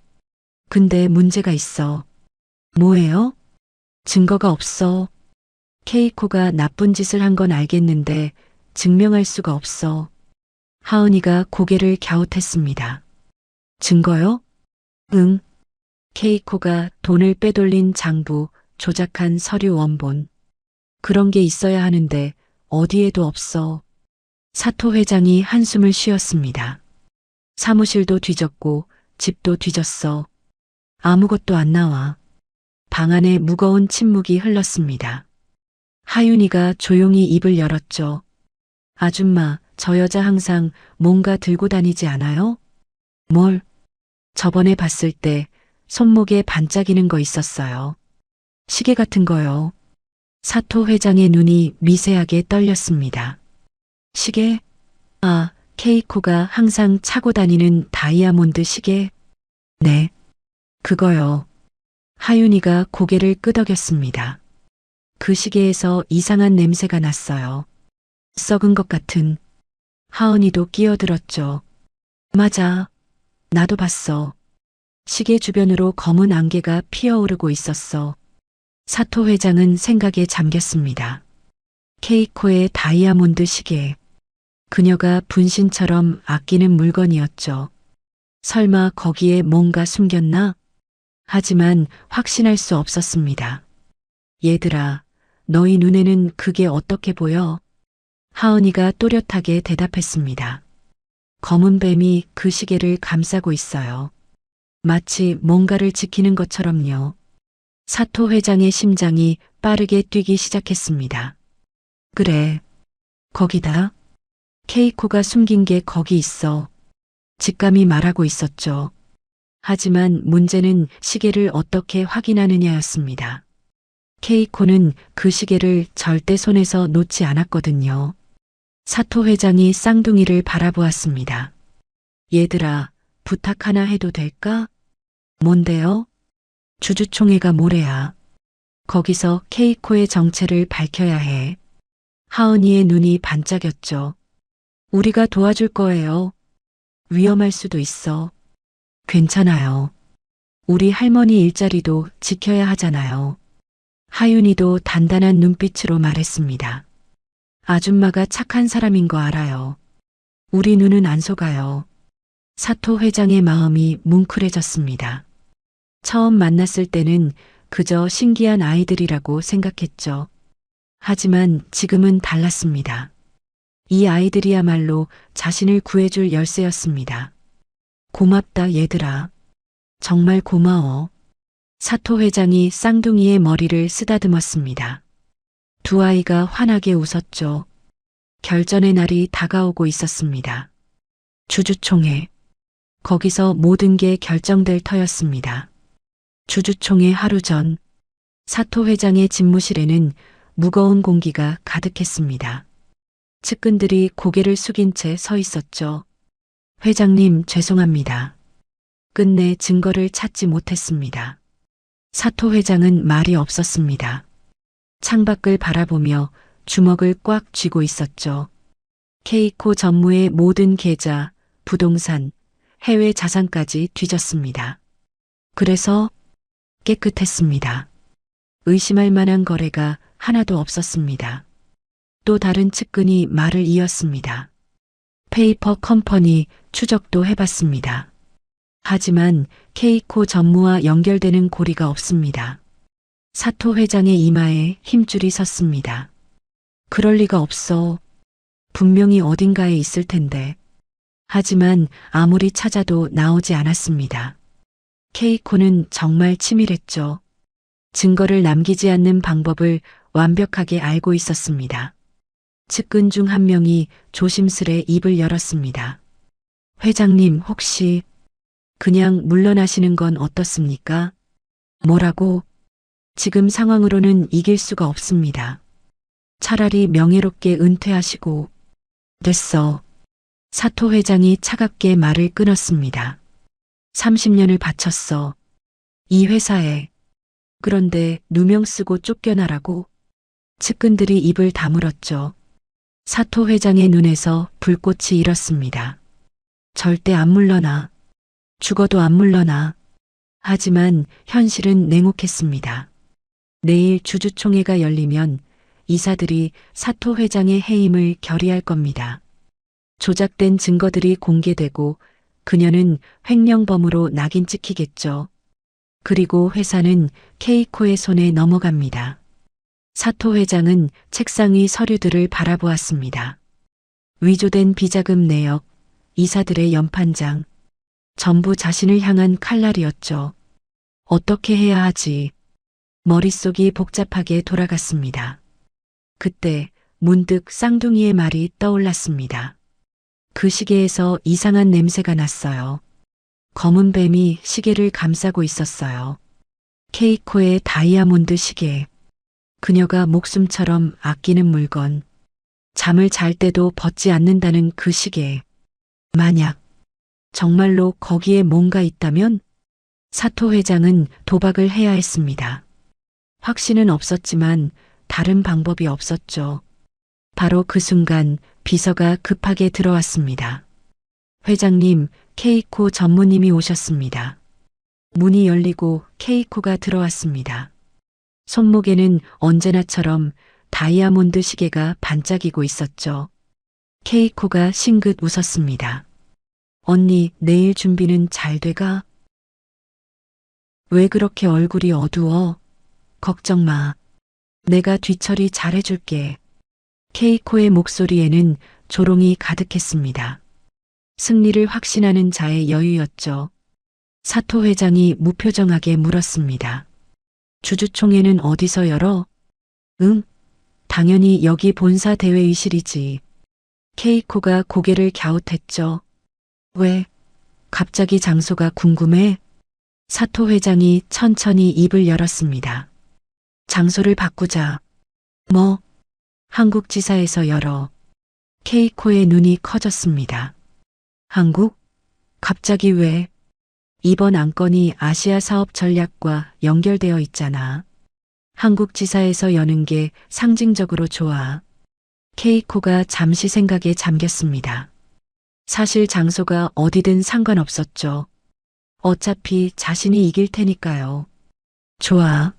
근데 문제가 있어. 뭐예요? 증거가 없어. 케이코가 나쁜 짓을 한 건 알겠는데 증명할 수가 없어. 하은이가 고개를 갸웃했습니다. 증거요? 응. 케이코가 돈을 빼돌린 장부, 조작한 서류 원본. 그런 게 있어야 하는데 어디에도 없어. 사토 회장이 한숨을 쉬었습니다. 사무실도 뒤졌고 집도 뒤졌어. 아무것도 안 나와. 방 안에 무거운 침묵이 흘렀습니다. 하윤이가 조용히 입을 열었죠. 아줌마, 저 여자 항상 뭔가 들고 다니지 않아요? 뭘? 저번에 봤을 때 손목에 반짝이는 거 있었어요. 시계 같은 거요. 사토 회장의 눈이 미세하게 떨렸습니다. 시계? 아, 케이코가 항상 차고 다니는 다이아몬드 시계? 네. 그거요. 하윤이가 고개를 끄덕였습니다. 그 시계에서 이상한 냄새가 났어요. 썩은 것 같은. 하은이도 끼어들었죠. 맞아. 나도 봤어. 시계 주변으로 검은 안개가 피어오르고 있었어. 사토 회장은 생각에 잠겼습니다. 케이코의 다이아몬드 시계. 그녀가 분신처럼 아끼는 물건이었죠. 설마 거기에 뭔가 숨겼나? 하지만 확신할 수 없었습니다. 얘들아, 너희 눈에는 그게 어떻게 보여? 하은이가 또렷하게 대답했습니다. 검은 뱀이 그 시계를 감싸고 있어요. 마치 뭔가를 지키는 것처럼요. 사토 회장의 심장이 빠르게 뛰기 시작했습니다. 그래. 거기다. 케이코가 숨긴 게 거기 있어. 직감이 말하고 있었죠. 하지만 문제는 시계를 어떻게 확인하느냐였습니다. 케이코는 그 시계를 절대 손에서 놓지 않았거든요. 사토 회장이 쌍둥이를 바라보았습니다. 얘들아, 부탁 하나 해도 될까? 뭔데요? 주주총회가 모레야. 거기서 케이코의 정체를 밝혀야 해. 하은이의 눈이 반짝였죠. 우리가 도와줄 거예요. 위험할 수도 있어. 괜찮아요. 우리 할머니 일자리도 지켜야 하잖아요. 하윤이도 단단한 눈빛으로 말했습니다. 아줌마가 착한 사람인 거 알아요. 우리 눈은 안 속아요. 사토 회장의 마음이 뭉클해졌습니다. 처음 만났을 때는 그저 신기한 아이들이라고 생각했죠. 하지만 지금은 달랐습니다. 이 아이들이야말로 자신을 구해줄 열쇠였습니다. 고맙다 얘들아. 정말 고마워. 사토 회장이 쌍둥이의 머리를 쓰다듬었습니다. 두 아이가 환하게 웃었죠. 결전의 날이 다가오고 있었습니다. 주주총회. 거기서 모든 게 결정될 터였습니다. 주주총회 하루 전, 사토 회장의 집무실에는 무거운 공기가 가득했습니다. 측근들이 고개를 숙인 채 서 있었죠. 회장님, 죄송합니다. 끝내 증거를 찾지 못했습니다. 사토 회장은 말이 없었습니다. 창밖을 바라보며 주먹을 꽉 쥐고 있었죠. 케이코 전무의 모든 계좌, 부동산, 해외 자산까지 뒤졌습니다. 그래서 깨끗했습니다. 의심할 만한 거래가 하나도 없었습니다. 또 다른 측근이 말을 이었습니다. 페이퍼 컴퍼니 추적도 해봤습니다. 하지만 케이코 전무와 연결되는 고리가 없습니다. 사토 회장의 이마에 힘줄이 섰습니다. 그럴 리가 없어. 분명히 어딘가에 있을 텐데. 하지만 아무리 찾아도 나오지 않았습니다. 케이코는 정말 치밀했죠. 증거를 남기지 않는 방법을 완벽하게 알고 있었습니다. 측근 중 한 명이 조심스레 입을 열었습니다. 회장님, 혹시 그냥 물러나시는 건 어떻습니까? 뭐라고? 지금 상황으로는 이길 수가 없습니다. 차라리 명예롭게 은퇴하시고. 됐어. 사토 회장이 차갑게 말을 끊었습니다. 30년을 바쳤어. 이 회사에. 그런데 누명 쓰고 쫓겨나라고? 측근들이 입을 다물었죠. 사토 회장의 눈에서 불꽃이 일었습니다. 절대 안 물러나. 죽어도 안 물러나. 하지만 현실은 냉혹했습니다. 내일 주주총회가 열리면 이사들이 사토 회장의 해임을 결의할 겁니다. 조작된 증거들이 공개되고 그녀는 횡령범으로 낙인 찍히겠죠. 그리고 회사는 케이코의 손에 넘어갑니다. 사토 회장은 책상 위 서류들을 바라보았습니다. 위조된 비자금 내역, 이사들의 연판장, 전부 자신을 향한 칼날이었죠. 어떻게 해야 하지? 머릿속이 복잡하게 돌아갔습니다. 그때 문득 쌍둥이의 말이 떠올랐습니다. 그 시계에서 이상한 냄새가 났어요. 검은 뱀이 시계를 감싸고 있었어요. 케이코의 다이아몬드 시계. 그녀가 목숨처럼 아끼는 물건. 잠을 잘 때도 벗지 않는다는 그 시계. 만약 정말로 거기에 뭔가 있다면 사토 회장은 도박을 해야 했습니다. 확신은 없었지만 다른 방법이 없었죠. 바로 그 순간 비서가 급하게 들어왔습니다. 회장님, 케이코 전무님이 오셨습니다. 문이 열리고 케이코가 들어왔습니다. 손목에는 언제나처럼 다이아몬드 시계가 반짝이고 있었죠. 케이코가 싱긋 웃었습니다. 언니, 내일 준비는 잘 돼가? 왜 그렇게 얼굴이 어두워? 걱정 마. 내가 뒤처리 잘해줄게. 케이코의 목소리에는 조롱이 가득했습니다. 승리를 확신하는 자의 여유였죠. 사토 회장이 무표정하게 물었습니다. 주주총회는 어디서 열어? 응? 당연히 여기 본사 대회의실이지. 케이코가 고개를 갸웃했죠. 왜? 갑자기 장소가 궁금해? 사토 회장이 천천히 입을 열었습니다. 장소를 바꾸자. 뭐? 한국지사에서 열어. 케이코의 눈이 커졌습니다. 한국? 갑자기 왜? 이번 안건이 아시아 사업 전략과 연결되어 있잖아. 한국지사에서 여는 게 상징적으로 좋아. 케이코가 잠시 생각에 잠겼습니다. 사실 장소가 어디든 상관없었죠. 어차피 자신이 이길 테니까요. 좋아.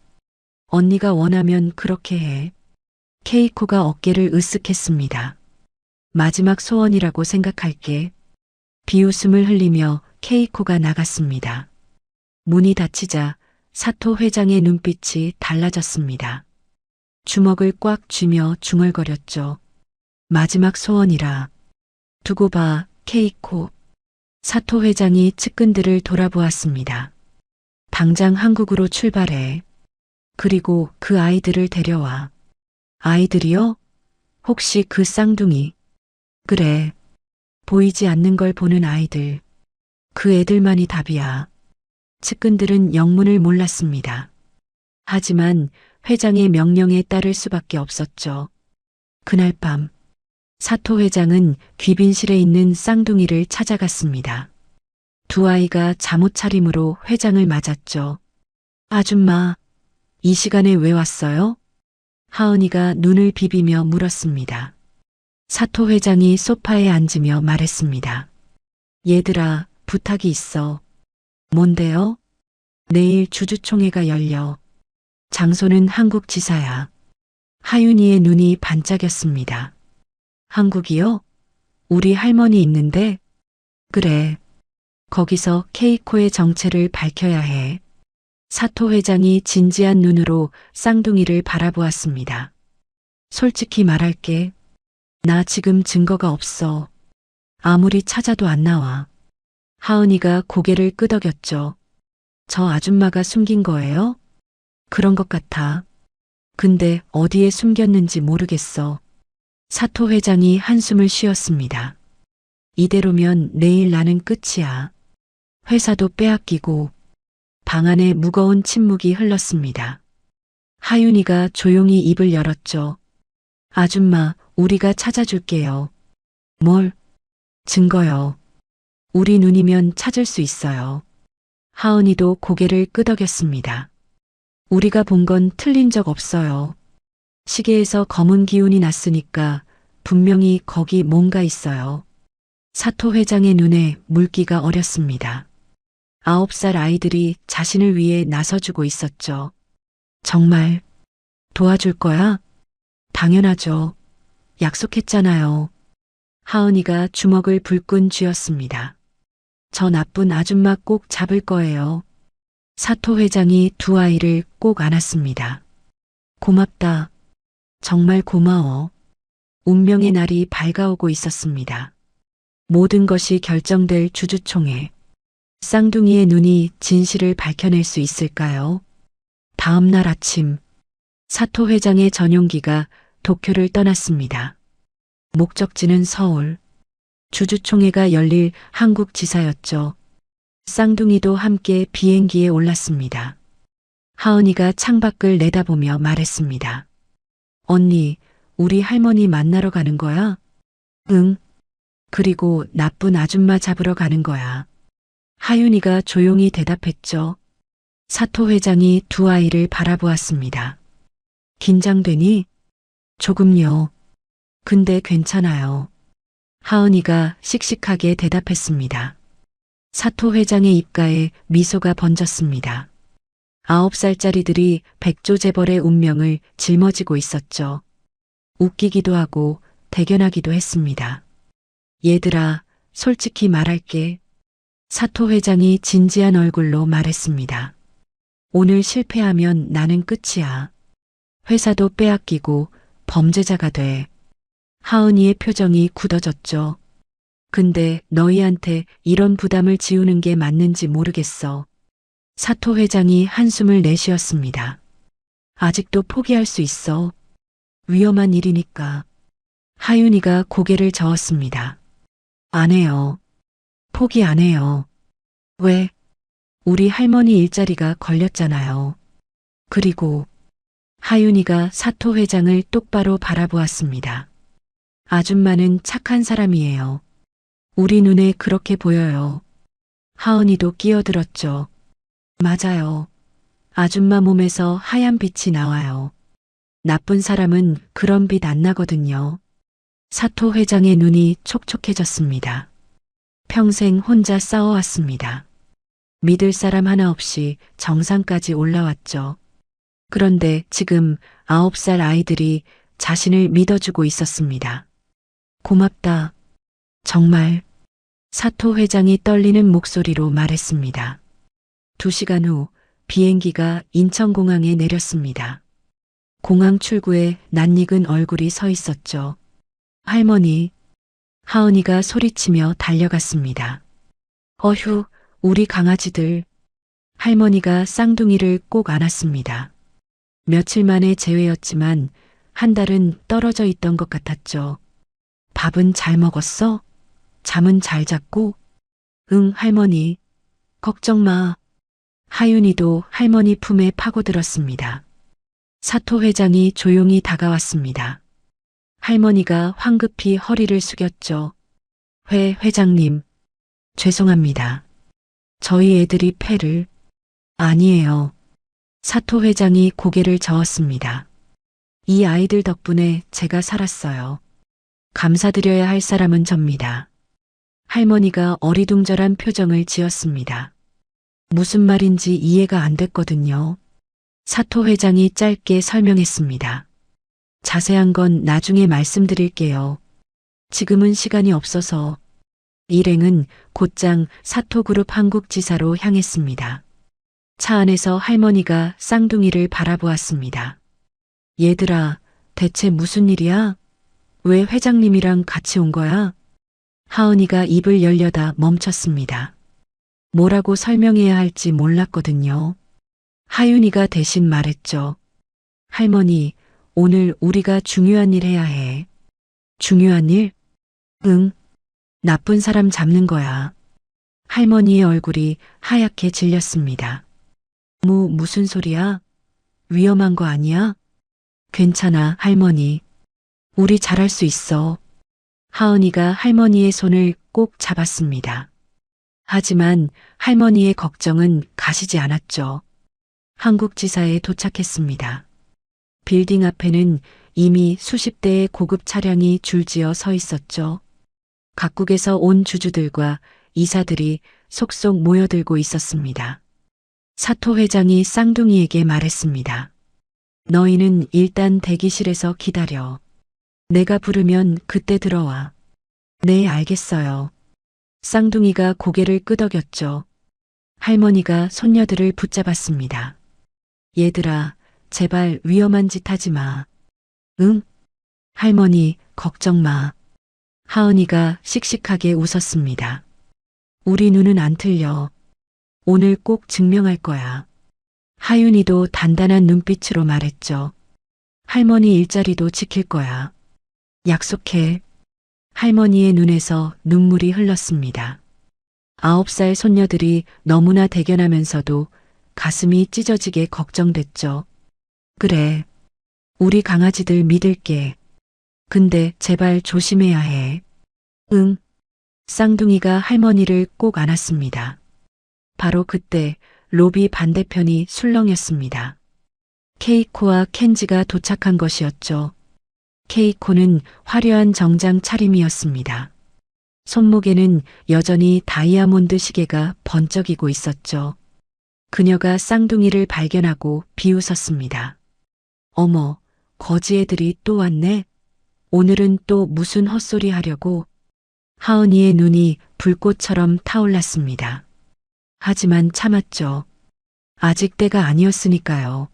언니가 원하면 그렇게 해. 케이코가 어깨를 으쓱했습니다. 마지막 소원이라고 생각할게. 비웃음을 흘리며 케이코가 나갔습니다. 문이 닫히자 사토 회장의 눈빛이 달라졌습니다. 주먹을 꽉 쥐며 중얼거렸죠. 마지막 소원이라. 두고 봐, 케이코. 사토 회장이 측근들을 돌아보았습니다. 당장 한국으로 출발해. 그리고 그 아이들을 데려와. 아이들이요? 혹시 그 쌍둥이? 그래. 보이지 않는 걸 보는 아이들. 그 애들만이 답이야. 측근들은 영문을 몰랐습니다. 하지만 회장의 명령에 따를 수밖에 없었죠. 그날 밤 사토 회장은 귀빈실에 있는 쌍둥이를 찾아갔습니다. 두 아이가 잠옷 차림으로 회장을 맞았죠. 아줌마, 이 시간에 왜 왔어요? 하은이가 눈을 비비며 물었습니다. 사토 회장이 소파에 앉으며 말했습니다. 얘들아, 부탁이 있어. 뭔데요? 내일 주주총회가 열려. 장소는 한국지사야. 하윤이의 눈이 반짝였습니다. 한국이요? 우리 할머니 있는데? 그래. 거기서 케이코의 정체를 밝혀야 해. 사토 회장이 진지한 눈으로 쌍둥이를 바라보았습니다. 솔직히 말할게. 나 지금 증거가 없어. 아무리 찾아도 안 나와. 하은이가 고개를 끄덕였죠. 저 아줌마가 숨긴 거예요? 그런 것 같아. 근데 어디에 숨겼는지 모르겠어. 사토 회장이 한숨을 쉬었습니다. 이대로면 내일 나는 끝이야. 회사도 빼앗기고 방 안에 무거운 침묵이 흘렀습니다. 하윤이가 조용히 입을 열었죠. 아줌마, 우리가 찾아줄게요. 뭘? 증거요. 우리 눈이면 찾을 수 있어요. 하은이도 고개를 끄덕였습니다. 우리가 본 건 틀린 적 없어요. 시계에서 검은 기운이 났으니까 분명히 거기 뭔가 있어요. 사토 회장의 눈에 물기가 어렸습니다. 9살 아이들이 자신을 위해 나서주고 있었죠. 정말 도와줄 거야? 당연하죠. 약속했잖아요. 하은이가 주먹을 불끈 쥐었습니다. 저 나쁜 아줌마 꼭 잡을 거예요. 사토 회장이 두 아이를 꼭 안았습니다. 고맙다. 정말 고마워. 운명의 날이 밝아오고 있었습니다. 모든 것이 결정될 주주총회. 쌍둥이의 눈이 진실을 밝혀낼 수 있을까요? 다음 날 아침, 사토 회장의 전용기가 도쿄를 떠났습니다. 목적지는 서울. 주주총회가 열릴 한국 지사였죠. 쌍둥이도 함께 비행기에 올랐습니다. 하은이가 창밖을 내다보며 말했습니다. 언니, 우리 할머니 만나러 가는 거야? 응. 그리고 나쁜 아줌마 잡으러 가는 거야. 하윤이가 조용히 대답했죠. 사토 회장이 두 아이를 바라보았습니다. 긴장되니? 조금요. 근데 괜찮아요. 하은이가 씩씩하게 대답했습니다. 사토 회장의 입가에 미소가 번졌습니다. 9살짜리들이 백조 재벌의 운명을 짊어지고 있었죠. 웃기기도 하고 대견하기도 했습니다. 얘들아, 솔직히 말할게. 사토 회장이 진지한 얼굴로 말했습니다. 오늘 실패하면 나는 끝이야. 회사도 빼앗기고 범죄자가 돼. 하은이의 표정이 굳어졌죠. 근데 너희한테 이런 부담을 지우는 게 맞는지 모르겠어. 사토 회장이 한숨을 내쉬었습니다. 아직도 포기할 수 있어. 위험한 일이니까. 하윤이가 고개를 저었습니다. 안 해요. 포기 안 해요. 왜? 우리 할머니 일자리가 걸렸잖아요. 그리고 하윤이가 사토 회장을 똑바로 바라보았습니다. 아줌마는 착한 사람이에요. 우리 눈에 그렇게 보여요. 하은이도 끼어들었죠. 맞아요. 아줌마 몸에서 하얀 빛이 나와요. 나쁜 사람은 그런 빛 안 나거든요. 사토 회장의 눈이 촉촉해졌습니다. 평생 혼자 싸워왔습니다. 믿을 사람 하나 없이 정상까지 올라왔죠. 그런데 지금 9살 아이들이 자신을 믿어주고 있었습니다. 고맙다. 정말. 사토 회장이 떨리는 목소리로 말했습니다. 2시간 후 비행기가 인천공항에 내렸습니다. 공항 출구에 낯익은 얼굴이 서 있었죠. 할머니. 하은이가 소리치며 달려갔습니다. 어휴, 우리 강아지들. 할머니가 쌍둥이를 꼭 안았습니다. 며칠 만에 재회였지만 한 달은 떨어져 있던 것 같았죠. 밥은 잘 먹었어? 잠은 잘 잤고? 응, 할머니. 걱정 마. 하윤이도 할머니 품에 파고들었습니다. 사토 회장이 조용히 다가왔습니다. 할머니가 황급히 허리를 숙였죠. 회장님. 죄송합니다. 저희 애들이 패를. 아니에요. 사토 회장이 고개를 저었습니다. 이 아이들 덕분에 제가 살았어요. 감사드려야 할 사람은 접니다. 할머니가 어리둥절한 표정을 지었습니다. 무슨 말인지 이해가 안 됐거든요. 사토 회장이 짧게 설명했습니다. 자세한 건 나중에 말씀드릴게요. 지금은 시간이 없어서. 일행은 곧장 사토그룹 한국지사로 향했습니다. 차 안에서 할머니가 쌍둥이를 바라보았습니다. 얘들아, 대체 무슨 일이야? 왜 회장님이랑 같이 온 거야? 하은이가 입을 열려다 멈췄습니다. 뭐라고 설명해야 할지 몰랐거든요. 하윤이가 대신 말했죠. 할머니, 오늘 우리가 중요한 일 해야 해. 중요한 일? 응. 나쁜 사람 잡는 거야. 할머니의 얼굴이 하얗게 질렸습니다. 무슨 소리야? 위험한 거 아니야? 괜찮아, 할머니. 우리 잘할 수 있어. 하은이가 할머니의 손을 꼭 잡았습니다. 하지만 할머니의 걱정은 가시지 않았죠. 한국지사에 도착했습니다. 빌딩 앞에는 이미 수십 대의 고급 차량이 줄지어 서 있었죠. 각국에서 온 주주들과 이사들이 속속 모여들고 있었습니다. 사토 회장이 쌍둥이에게 말했습니다. 너희는 일단 대기실에서 기다려. 내가 부르면 그때 들어와. 네, 알겠어요. 쌍둥이가 고개를 끄덕였죠. 할머니가 손녀들을 붙잡았습니다. 얘들아, 제발 위험한 짓 하지 마. 응? 할머니, 걱정 마. 하은이가 씩씩하게 웃었습니다. 우리 눈은 안 틀려. 오늘 꼭 증명할 거야. 하윤이도 단단한 눈빛으로 말했죠. 할머니 일자리도 지킬 거야. 약속해. 할머니의 눈에서 눈물이 흘렀습니다. 9살 손녀들이 너무나 대견하면서도 가슴이 찢어지게 걱정됐죠. 그래. 우리 강아지들 믿을게. 근데 제발 조심해야 해. 응. 쌍둥이가 할머니를 꼭 안았습니다. 바로 그때 로비 반대편이 술렁였습니다. 케이코와 켄지가 도착한 것이었죠. 케이코는 화려한 정장 차림이었습니다. 손목에는 여전히 다이아몬드 시계가 번쩍이고 있었죠. 그녀가 쌍둥이를 발견하고 비웃었습니다. 어머, 거지 애들이 또 왔네? 오늘은 또 무슨 헛소리 하려고? 하은이의 눈이 불꽃처럼 타올랐습니다. 하지만 참았죠. 아직 때가 아니었으니까요.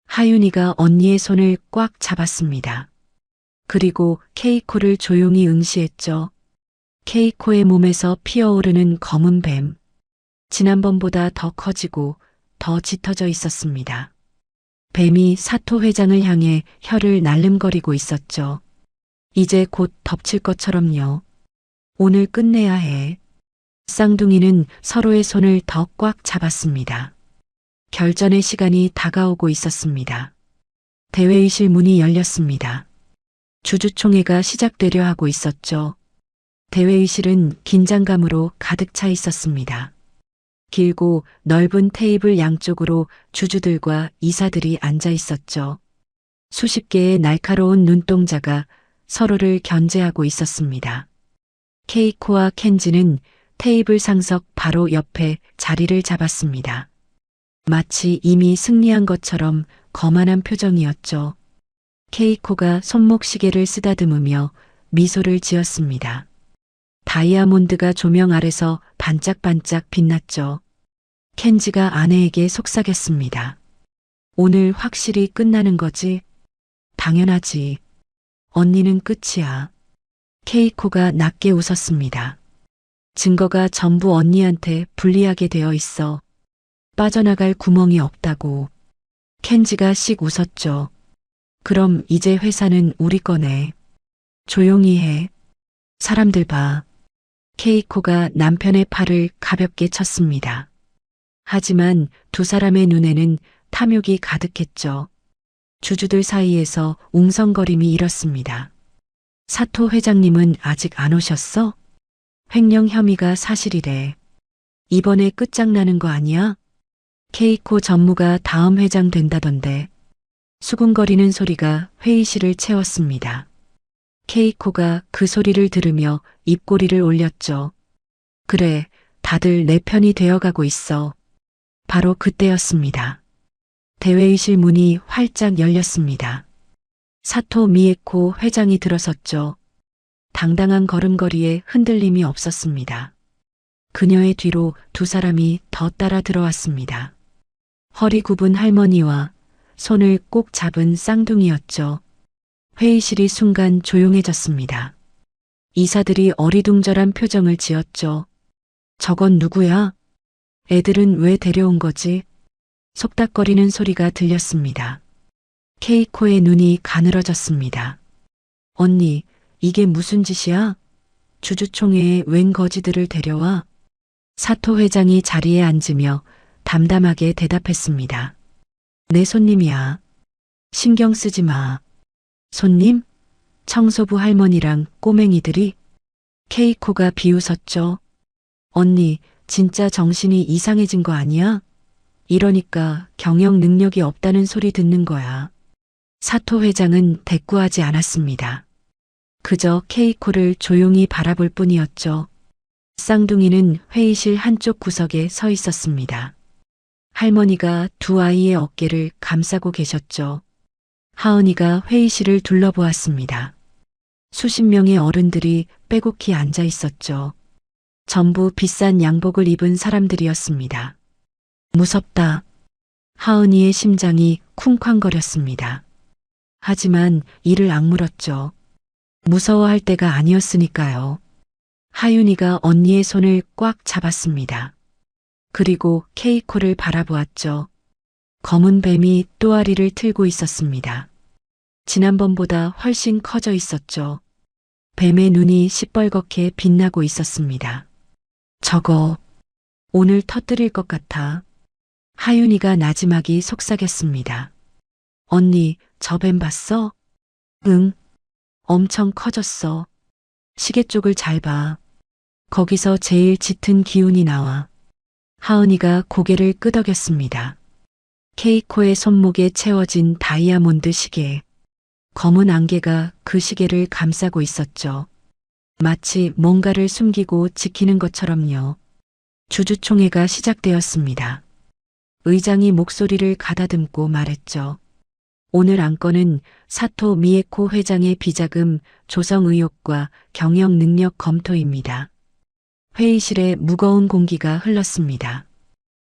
하윤이가 언니의 손을 꽉 잡았습니다. 그리고 케이코를 조용히 응시했죠. 케이코의 몸에서 피어오르는 검은 뱀. 지난번보다 더 커지고 더 짙어져 있었습니다. 뱀이 사토 회장을 향해 혀를 날름거리고 있었죠. 이제 곧 덮칠 것처럼요. 오늘 끝내야 해. 쌍둥이는 서로의 손을 더 꽉 잡았습니다. 결전의 시간이 다가오고 있었습니다. 대회의실 문이 열렸습니다. 주주총회가 시작되려 하고 있었죠. 대회의실은 긴장감으로 가득 차 있었습니다. 길고 넓은 테이블 양쪽으로 주주들과 이사들이 앉아 있었죠. 수십 개의 날카로운 눈동자가 서로를 견제하고 있었습니다. 케이코와 켄지는 테이블 상석 바로 옆에 자리를 잡았습니다. 마치 이미 승리한 것처럼 거만한 표정이었죠. 케이코가 손목시계를 쓰다듬으며 미소를 지었습니다. 다이아몬드가 조명 아래서 반짝반짝 빛났죠. 켄지가 아내에게 속삭였습니다. 오늘 확실히 끝나는 거지? 당연하지. 언니는 끝이야. 케이코가 낮게 웃었습니다. 증거가 전부 언니한테 불리하게 되어 있어. 빠져나갈 구멍이 없다고. 켄지가 씩 웃었죠. 그럼 이제 회사는 우리 거네. 조용히 해. 사람들 봐. 케이코가 남편의 팔을 가볍게 쳤습니다. 하지만 두 사람의 눈에는 탐욕이 가득했죠. 주주들 사이에서 웅성거림이 일었습니다. 사토 회장님은 아직 안 오셨어? 횡령 혐의가 사실이래. 이번에 끝장나는 거 아니야? 케이코 전무가 다음 회장 된다던데. 수군거리는 소리가 회의실을 채웠습니다. 케이코가 그 소리를 들으며 입꼬리를 올렸죠. 그래, 다들 내 편이 되어가고 있어. 바로 그때였습니다. 대회의실 문이 활짝 열렸습니다. 사토 미에코 회장이 들어섰죠. 당당한 걸음걸이에 흔들림이 없었습니다. 그녀의 뒤로 두 사람이 더 따라 들어왔습니다. 허리 굽은 할머니와 손을 꼭 잡은 쌍둥이였죠. 회의실이 순간 조용해졌습니다. 이사들이 어리둥절한 표정을 지었죠. 저건 누구야? 애들은 왜 데려온 거지? 속닥거리는 소리가 들렸습니다. 케이코의 눈이 가늘어졌습니다. 언니, 이게 무슨 짓이야? 주주총회에 웬 거지들을 데려와? 사토 회장이 자리에 앉으며 담담하게 대답했습니다. 내 손님이야. 신경 쓰지 마. 손님? 청소부 할머니랑 꼬맹이들이? 케이코가 비웃었죠. 언니, 진짜 정신이 이상해진 거 아니야? 이러니까 경영 능력이 없다는 소리 듣는 거야. 사토 회장은 대꾸하지 않았습니다. 그저 케이코를 조용히 바라볼 뿐이었죠. 쌍둥이는 회의실 한쪽 구석에 서 있었습니다. 할머니가 두 아이의 어깨를 감싸고 계셨죠. 하은이가 회의실을 둘러보았습니다. 수십 명의 어른들이 빼곡히 앉아 있었죠. 전부 비싼 양복을 입은 사람들이었습니다. 무섭다. 하은이의 심장이 쿵쾅거렸습니다. 하지만 이를 악물었죠. 무서워할 때가 아니었으니까요. 하윤이가 언니의 손을 꽉 잡았습니다. 그리고 케이코를 바라보았죠. 검은 뱀이 또아리를 틀고 있었습니다. 지난번보다 훨씬 커져 있었죠. 뱀의 눈이 시뻘겋게 빛나고 있었습니다. 저거 오늘 터뜨릴 것 같아. 하윤이가 나지막이 속삭였습니다. 언니, 저 뱀 봤어? 응. 엄청 커졌어. 시계 쪽을 잘 봐. 거기서 제일 짙은 기운이 나와. 하은이가 고개를 끄덕였습니다. 케이코의 손목에 채워진 다이아몬드 시계. 검은 안개가 그 시계를 감싸고 있었죠. 마치 뭔가를 숨기고 지키는 것처럼요. 주주총회가 시작되었습니다. 의장이 목소리를 가다듬고 말했죠. 오늘 안건은 사토 미에코 회장의 비자금 조성 의혹과 경영 능력 검토입니다. 회의실에 무거운 공기가 흘렀습니다.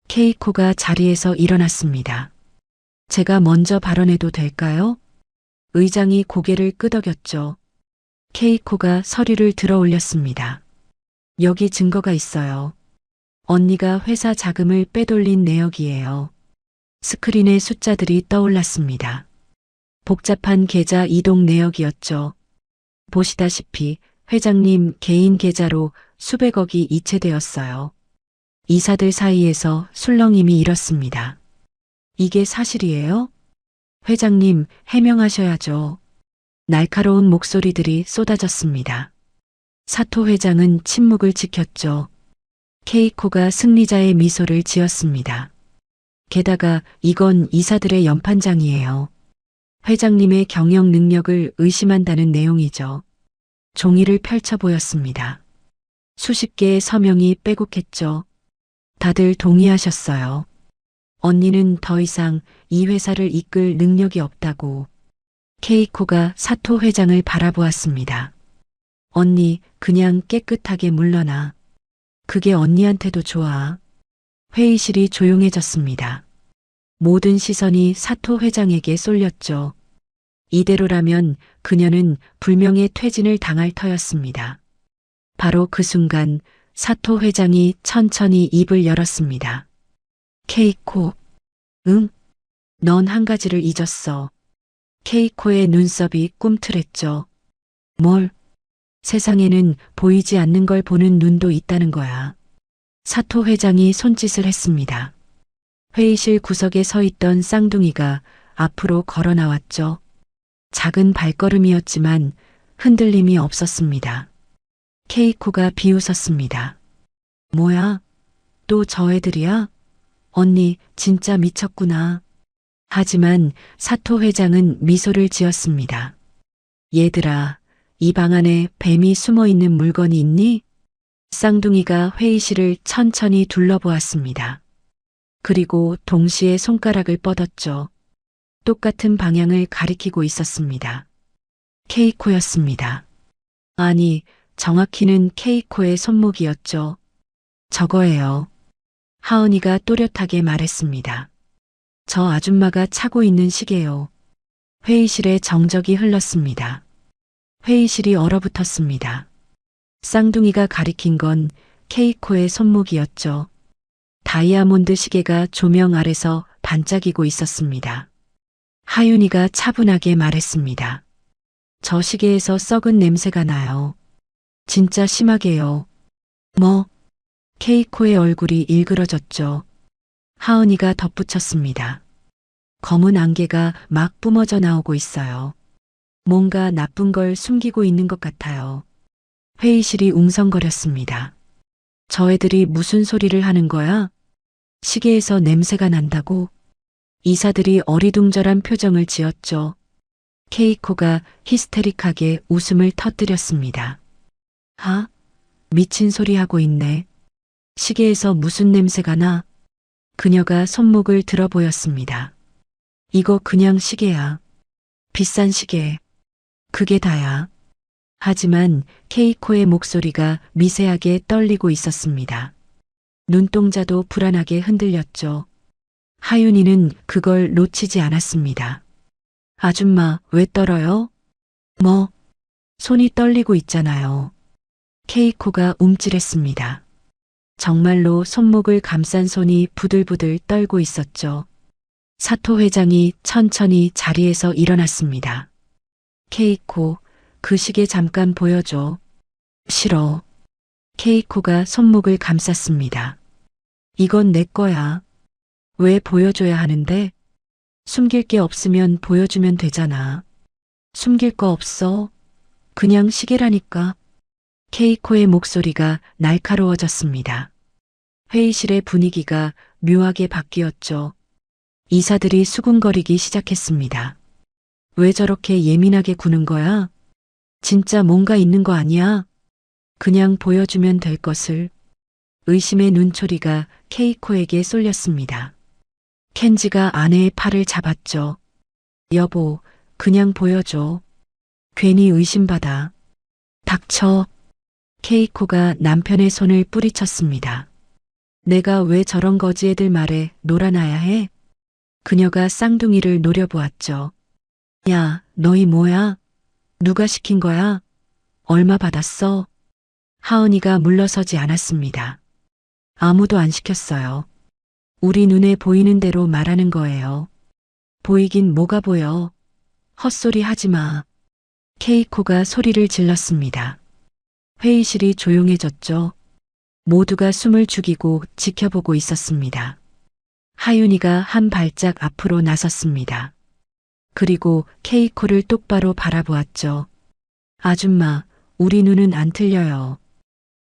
케이코가 자리에서 일어났습니다. 제가 먼저 발언해도 될까요? 의장이 고개를 끄덕였죠. 케이코가 서류를 들어 올렸습니다. 여기 증거가 있어요. 언니가 회사 자금을 빼돌린 내역이에요. 스크린에 숫자들이 떠올랐습니다. 복잡한 계좌 이동 내역이었죠. 보시다시피 회장님 개인 계좌로 수백억이 이체되었어요. 이사들 사이에서 술렁임이 일었습니다. 이게 사실이에요? 회장님, 해명하셔야죠. 날카로운 목소리들이 쏟아졌습니다. 사토 회장은 침묵을 지켰죠. 케이코가 승리자의 미소를 지었습니다. 게다가 이건 이사들의 연판장이에요. 회장님의 경영 능력을 의심한다는 내용이죠. 종이를 펼쳐 보였습니다. 수십 개의 서명이 빼곡했죠. 다들 동의하셨어요. 언니는 더 이상 이 회사를 이끌 능력이 없다고. 케이코가 사토 회장을 바라보았습니다. 언니, 그냥 깨끗하게 물러나. 그게 언니한테도 좋아. 회의실이 조용해졌습니다. 모든 시선이 사토 회장에게 쏠렸죠. 이대로라면 그녀는 불명예 퇴진을 당할 터였습니다. 바로 그 순간 사토 회장이 천천히 입을 열었습니다. 케이코, 응? 넌 한 가지를 잊었어. 케이코의 눈썹이 꿈틀했죠. 뭘? 세상에는 보이지 않는 걸 보는 눈도 있다는 거야. 사토 회장이 손짓을 했습니다. 회의실 구석에 서 있던 쌍둥이가 앞으로 걸어 나왔죠. 작은 발걸음이었지만 흔들림이 없었습니다. 케이코가 비웃었습니다. 뭐야? 또 저 애들이야? 언니 진짜 미쳤구나. 하지만 사토 회장은 미소를 지었습니다. 얘들아, 이 방 안에 뱀이 숨어 있는 물건이 있니? 쌍둥이가 회의실을 천천히 둘러보았습니다. 그리고 동시에 손가락을 뻗었죠. 똑같은 방향을 가리키고 있었습니다. 케이코였습니다. 아니, 정확히는 케이코의 손목이었죠. 저거예요. 하은이가 또렷하게 말했습니다. 저 아줌마가 차고 있는 시계요. 회의실에 정적이 흘렀습니다. 회의실이 얼어붙었습니다. 쌍둥이가 가리킨 건 케이코의 손목이었죠. 다이아몬드 시계가 조명 아래서 반짝이고 있었습니다. 하윤이가 차분하게 말했습니다. 저 시계에서 썩은 냄새가 나요. 진짜 심하게요. 뭐? 케이코의 얼굴이 일그러졌죠. 하은이가 덧붙였습니다. 검은 안개가 막 뿜어져 나오고 있어요. 뭔가 나쁜 걸 숨기고 있는 것 같아요. 회의실이 웅성거렸습니다. 저 애들이 무슨 소리를 하는 거야? 시계에서 냄새가 난다고? 이사들이 어리둥절한 표정을 지었죠. 케이코가 히스테릭하게 웃음을 터뜨렸습니다. 아? 미친 소리 하고 있네. 시계에서 무슨 냄새가 나? 그녀가 손목을 들어 보였습니다. 이거 그냥 시계야. 비싼 시계. 그게 다야. 하지만 케이코의 목소리가 미세하게 떨리고 있었습니다. 눈동자도 불안하게 흔들렸죠. 하윤이는 그걸 놓치지 않았습니다. 아줌마, 왜 떨어요? 뭐? 손이 떨리고 있잖아요. 케이코가 움찔했습니다. 정말로 손목을 감싼 손이 부들부들 떨고 있었죠. 사토 회장이 천천히 자리에서 일어났습니다. 케이코, 그 시계 잠깐 보여줘. 싫어. 케이코가 손목을 감쌌습니다. 이건 내 거야. 왜 보여줘야 하는데? 숨길 게 없으면 보여주면 되잖아. 숨길 거 없어. 그냥 시계라니까. 케이코의 목소리가 날카로워졌습니다. 회의실의 분위기가 묘하게 바뀌었죠. 이사들이 수군거리기 시작했습니다. 왜 저렇게 예민하게 구는 거야? 진짜 뭔가 있는 거 아니야? 그냥 보여주면 될 것을. 의심의 눈초리가 케이코에게 쏠렸습니다. 켄지가 아내의 팔을 잡았죠. 여보, 그냥 보여줘. 괜히 의심받아. 닥쳐. 케이코가 남편의 손을 뿌리쳤습니다. 내가 왜 저런 거지 애들 말에 놀아나야 해? 그녀가 쌍둥이를 노려보았죠. 야, 너희 뭐야? 누가 시킨 거야? 얼마 받았어? 하은이가 물러서지 않았습니다. 아무도 안 시켰어요. 우리 눈에 보이는 대로 말하는 거예요. 보이긴 뭐가 보여. 헛소리 하지 마. 케이코가 소리를 질렀습니다. 회의실이 조용해졌죠. 모두가 숨을 죽이고 지켜보고 있었습니다. 하윤이가 한 발짝 앞으로 나섰습니다. 그리고 케이코를 똑바로 바라보았죠. 아줌마, 우리 눈은 안 틀려요.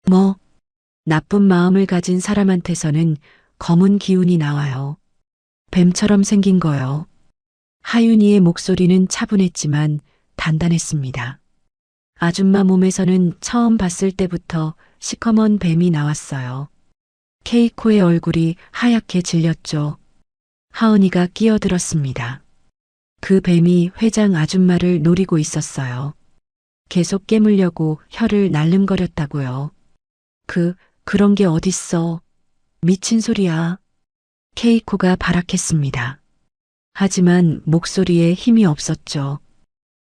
뭐? 나쁜 마음을 가진 사람한테서는 검은 기운이 나와요. 뱀처럼 생긴 거요. 하윤이의 목소리는 차분했지만 단단했습니다. 아줌마 몸에서는 처음 봤을 때부터 시커먼 뱀이 나왔어요. 케이코의 얼굴이 하얗게 질렸죠. 하은이가 끼어들었습니다. 그 뱀이 회장 아줌마를 노리고 있었어요. 계속 깨물려고 혀를 날름거렸다고요. 그런 게 어딨어. 미친 소리야. 케이코가 발악했습니다. 하지만 목소리에 힘이 없었죠.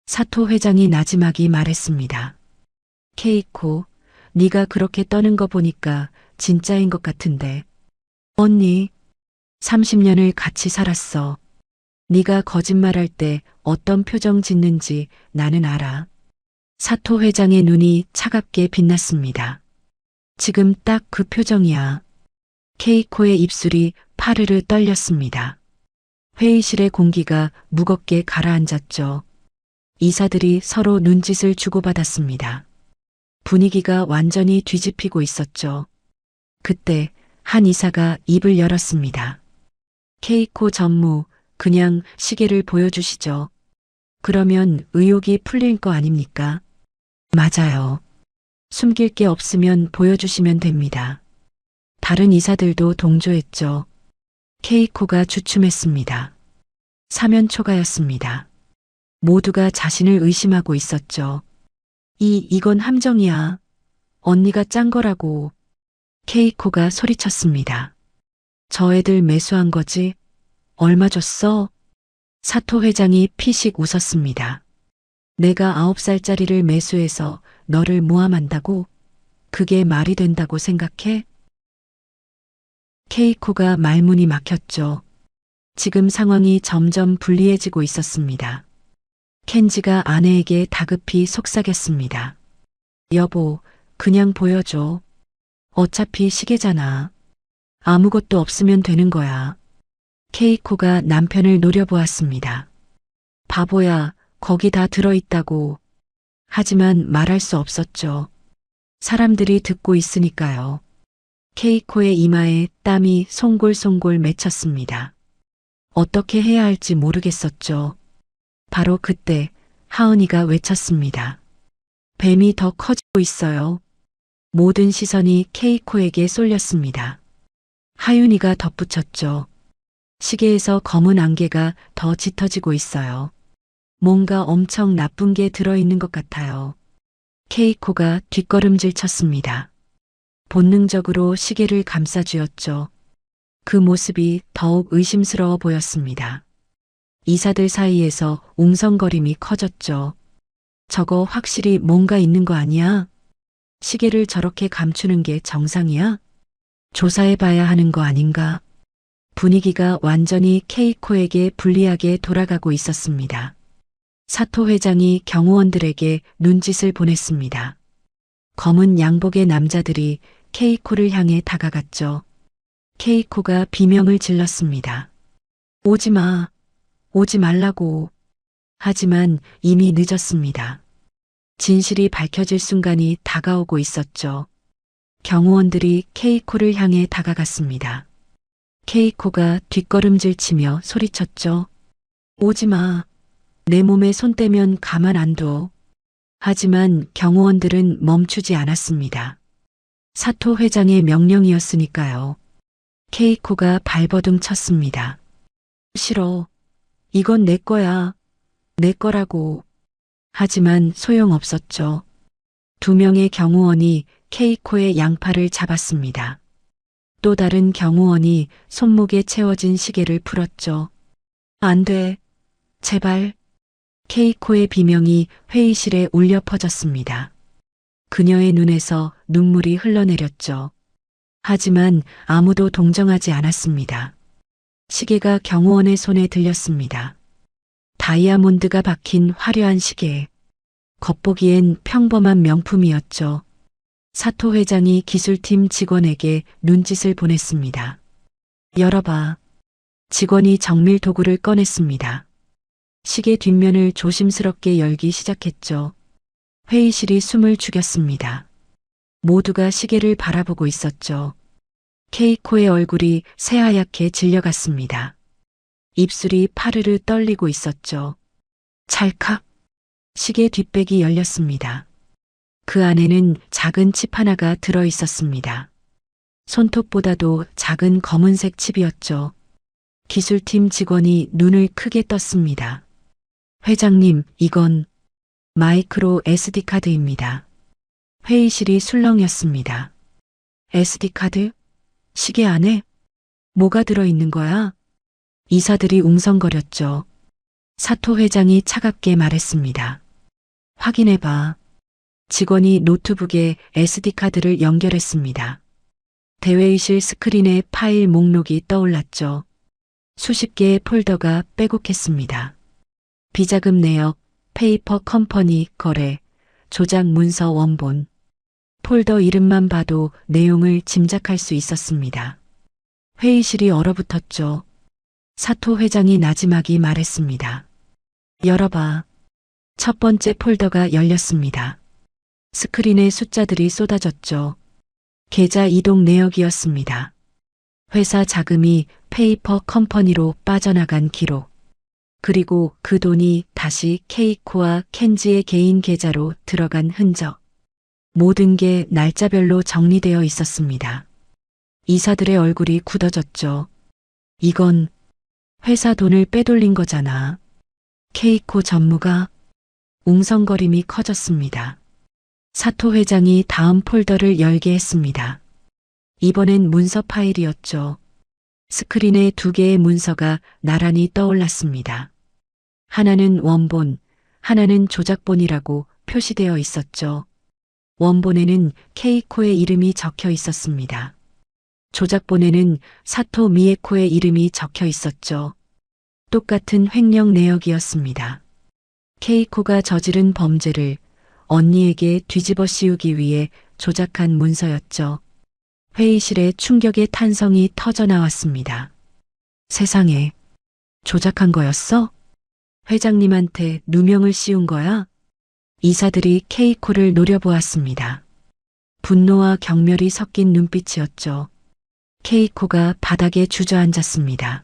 사토 회장이 나지막이 말했습니다. 케이코, 네가 그렇게 떠는 거 보니까 진짜인 것 같은데. 언니, 30년을 같이 살았어. 네가 거짓말할 때 어떤 표정 짓는지 나는 알아. 사토 회장의 눈이 차갑게 빛났습니다. 지금 딱 그 표정이야. 케이코의 입술이 파르르 떨렸습니다. 회의실의 공기가 무겁게 가라앉았죠. 이사들이 서로 눈짓을 주고받았습니다. 분위기가 완전히 뒤집히고 있었죠. 그때 한 이사가 입을 열었습니다. 케이코 전무, 그냥 시계를 보여주시죠. 그러면 의혹이 풀릴 거 아닙니까? 맞아요. 숨길 게 없으면 보여주시면 됩니다. 다른 이사들도 동조했죠. 케이코가 주춤했습니다. 사면초가였습니다. 모두가 자신을 의심하고 있었죠. 이건 함정이야. 언니가 짠 거라고. 케이코가 소리쳤습니다. 저 애들 매수한 거지? 얼마 줬어? 사토 회장이 피식 웃었습니다. 내가 9살짜리를 매수해서 너를 모함한다고? 그게 말이 된다고 생각해? 케이코가 말문이 막혔죠. 지금 상황이 점점 불리해지고 있었습니다. 켄지가 아내에게 다급히 속삭였습니다. 여보, 그냥 보여줘. 어차피 시계잖아. 아무것도 없으면 되는 거야. 케이코가 남편을 노려보았습니다. 바보야, 거기 다 들어있다고. 하지만 말할 수 없었죠. 사람들이 듣고 있으니까요. 케이코의 이마에 땀이 송골송골 맺혔습니다. 어떻게 해야 할지 모르겠었죠. 바로 그때 하은이가 외쳤습니다. 뱀이 더 커지고 있어요. 모든 시선이 케이코에게 쏠렸습니다. 하윤이가 덧붙였죠. 시계에서 검은 안개가 더 짙어지고 있어요. 뭔가 엄청 나쁜 게 들어있는 것 같아요. 케이코가 뒷걸음질 쳤습니다. 본능적으로 시계를 감싸쥐었죠. 그 모습이 더욱 의심스러워 보였습니다. 이사들 사이에서 웅성거림이 커졌죠. 저거 확실히 뭔가 있는 거 아니야? 시계를 저렇게 감추는 게 정상이야? 조사해봐야 하는 거 아닌가? 분위기가 완전히 케이코에게 불리하게 돌아가고 있었습니다. 사토 회장이 경호원들에게 눈짓을 보냈습니다. 검은 양복의 남자들이 케이코를 향해 다가갔죠. 케이코가 비명을 질렀습니다. 오지 마. 오지 말라고. 하지만 이미 늦었습니다. 진실이 밝혀질 순간이 다가오고 있었죠. 경호원들이 케이코를 향해 다가갔습니다. 케이코가 뒷걸음질 치며 소리쳤죠. 오지 마. 내 몸에 손 떼면 가만 안 둬. 하지만 경호원들은 멈추지 않았습니다. 사토 회장의 명령이었으니까요. 케이코가 발버둥 쳤습니다. 싫어. 이건 내 거야. 내 거라고. 하지만 소용없었죠. 2명의 경호원이 케이코의 양팔을 잡았습니다. 또 다른 경호원이 손목에 채워진 시계를 풀었죠. 안 돼. 제발. 케이코의 비명이 회의실에 울려 퍼졌습니다. 그녀의 눈에서 눈물이 흘러내렸죠. 하지만 아무도 동정하지 않았습니다. 시계가 경호원의 손에 들렸습니다. 다이아몬드가 박힌 화려한 시계. 겉보기엔 평범한 명품이었죠. 사토 회장이 기술팀 직원에게 눈짓을 보냈습니다. 열어봐. 직원이 정밀 도구를 꺼냈습니다. 시계 뒷면을 조심스럽게 열기 시작했죠. 회의실이 숨을 죽였습니다. 모두가 시계를 바라보고 있었죠. 케이코의 얼굴이 새하얗게 질려갔습니다. 입술이 파르르 떨리고 있었죠. 찰칵. 시계 뒷백이 열렸습니다. 그 안에는 작은 칩 하나가 들어 있었습니다. 손톱보다도 작은 검은색 칩이었죠. 기술팀 직원이 눈을 크게 떴습니다. 회장님, 이건 마이크로 SD카드입니다. 회의실이 술렁였습니다. SD카드? 시계 안에? 뭐가 들어있는 거야? 이사들이 웅성거렸죠. 사토 회장이 차갑게 말했습니다. 확인해봐. 직원이 노트북에 SD카드를 연결했습니다. 대회의실 스크린에 파일 목록이 떠올랐죠. 수십 개의 폴더가 빼곡했습니다. 비자금 내역, 페이퍼 컴퍼니 거래, 조작 문서 원본. 폴더 이름만 봐도 내용을 짐작할 수 있었습니다. 회의실이 얼어붙었죠. 사토 회장이 나지막이 말했습니다. 열어봐. 첫 번째 폴더가 열렸습니다. 스크린에 숫자들이 쏟아졌죠. 계좌 이동 내역이었습니다. 회사 자금이 페이퍼 컴퍼니로 빠져나간 기록. 그리고 그 돈이 다시 케이코와 켄지의 개인 계좌로 들어간 흔적. 모든 게 날짜별로 정리되어 있었습니다. 이사들의 얼굴이 굳어졌죠. 이건 회사 돈을 빼돌린 거잖아. 케이코 전무가. 웅성거림이 커졌습니다. 사토 회장이 다음 폴더를 열게 했습니다. 이번엔 문서 파일이었죠. 스크린에 2개의 문서가 나란히 떠올랐습니다. 하나는 원본, 하나는 조작본이라고 표시되어 있었죠. 원본에는 케이코의 이름이 적혀 있었습니다. 조작본에는 사토 미에코의 이름이 적혀 있었죠. 똑같은 횡령 내역이었습니다. 케이코가 저지른 범죄를 언니에게 뒤집어 씌우기 위해 조작한 문서였죠. 회의실에 충격의 탄성이 터져 나왔습니다. 세상에, 조작한 거였어? 회장님한테 누명을 씌운 거야? 이사들이 케이코를 노려보았습니다. 분노와 경멸이 섞인 눈빛이었죠. 케이코가 바닥에 주저앉았습니다.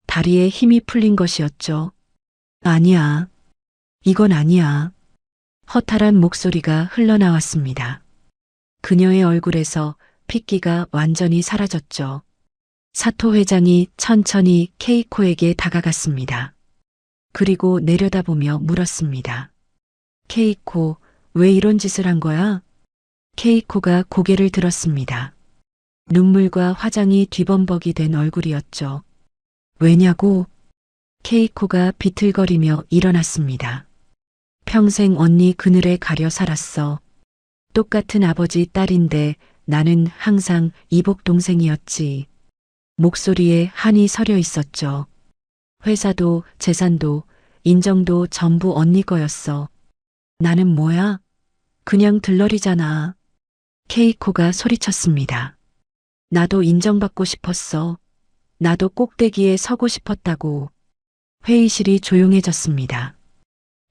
다리에 힘이 풀린 것이었죠. 아니야. 이건 아니야. 허탈한 목소리가 흘러나왔습니다. 그녀의 얼굴에서 핏기가 완전히 사라졌죠. 사토 회장이 천천히 케이코에게 다가갔습니다. 그리고 내려다보며 물었습니다. 케이코, 왜 이런 짓을 한 거야? 케이코가 고개를 들었습니다. 눈물과 화장이 뒤범벅이 된 얼굴이었죠. 왜냐고? 케이코가 비틀거리며 일어났습니다. 평생 언니 그늘에 가려 살았어. 똑같은 아버지 딸인데 나는 항상 이복 동생이었지. 목소리에 한이 서려 있었죠. 회사도 재산도 인정도 전부 언니 거였어. 나는 뭐야? 그냥 들러리잖아. 케이코가 소리쳤습니다. 나도 인정받고 싶었어. 나도 꼭대기에 서고 싶었다고. 회의실이 조용해졌습니다.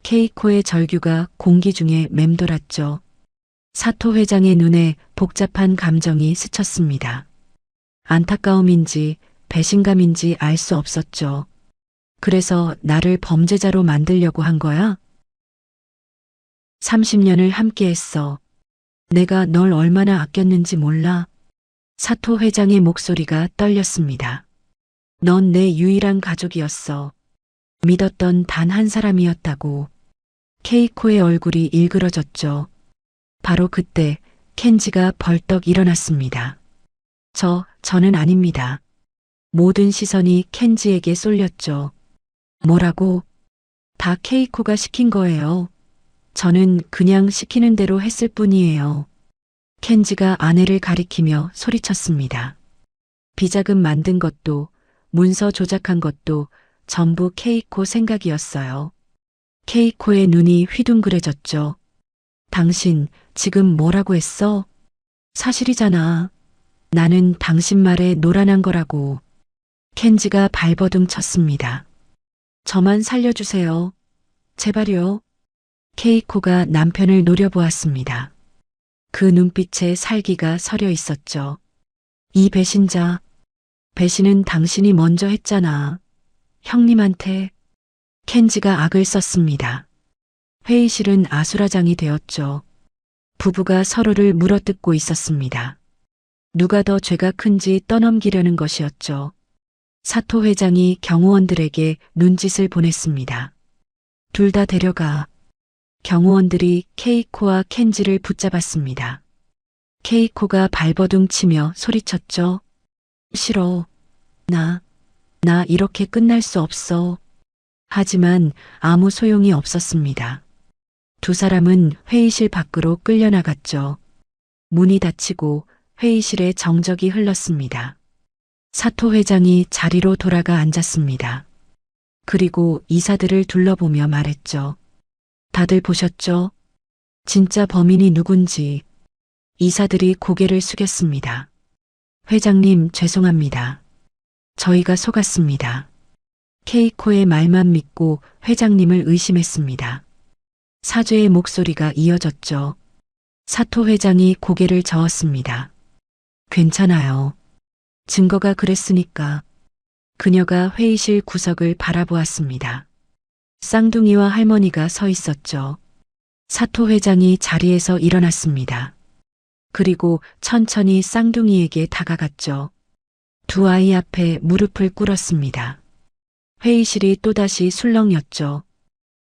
케이코의 절규가 공기 중에 맴돌았죠. 사토 회장의 눈에 복잡한 감정이 스쳤습니다. 안타까움인지 배신감인지 알 수 없었죠. 그래서 나를 범죄자로 만들려고 한 거야? 30년을 함께했어. 내가 널 얼마나 아꼈는지 몰라. 사토 회장의 목소리가 떨렸습니다. 넌 내 유일한 가족이었어. 믿었던 단 한 사람이었다고. 케이코의 얼굴이 일그러졌죠. 바로 그때 켄지가 벌떡 일어났습니다. 저는 아닙니다. 모든 시선이 켄지에게 쏠렸죠. 뭐라고? 다 케이코가 시킨 거예요. 저는 그냥 시키는 대로 했을 뿐이에요. 켄지가 아내를 가리키며 소리쳤습니다. 비자금 만든 것도 문서 조작한 것도 전부 케이코 생각이었어요. 케이코의 눈이 휘둥그레졌죠. 당신 지금 뭐라고 했어? 사실이잖아. 나는 당신 말에 노란한 거라고. 켄지가 발버둥 쳤습니다. 저만 살려주세요. 제발요. 케이코가 남편을 노려보았습니다. 그 눈빛에 살기가 서려 있었죠. 이 배신자. 배신은 당신이 먼저 했잖아. 형님한테. 켄지가 악을 썼습니다. 회의실은 아수라장이 되었죠. 부부가 서로를 물어뜯고 있었습니다. 누가 더 죄가 큰지 떠넘기려는 것이었죠. 사토 회장이 경호원들에게 눈짓을 보냈습니다. 둘 다 데려가. 경호원들이 케이코와 켄지를 붙잡았습니다. 케이코가 발버둥 치며 소리쳤죠. 싫어. 나 이렇게 끝날 수 없어. 하지만 아무 소용이 없었습니다. 두 사람은 회의실 밖으로 끌려나갔죠. 문이 닫히고 회의실에 정적이 흘렀습니다. 사토 회장이 자리로 돌아가 앉았습니다. 그리고 이사들을 둘러보며 말했죠. 다들 보셨죠? 진짜 범인이 누군지. 이사들이 고개를 숙였습니다. 회장님, 죄송합니다. 저희가 속았습니다. 케이코의 말만 믿고 회장님을 의심했습니다. 사죄의 목소리가 이어졌죠. 사토 회장이 고개를 저었습니다. 괜찮아요. 증거가 그랬으니까. 그녀가 회의실 구석을 바라보았습니다. 쌍둥이와 할머니가 서 있었죠. 사토 회장이 자리에서 일어났습니다. 그리고 천천히 쌍둥이에게 다가갔죠. 두 아이 앞에 무릎을 꿇었습니다. 회의실이 또다시 술렁였죠.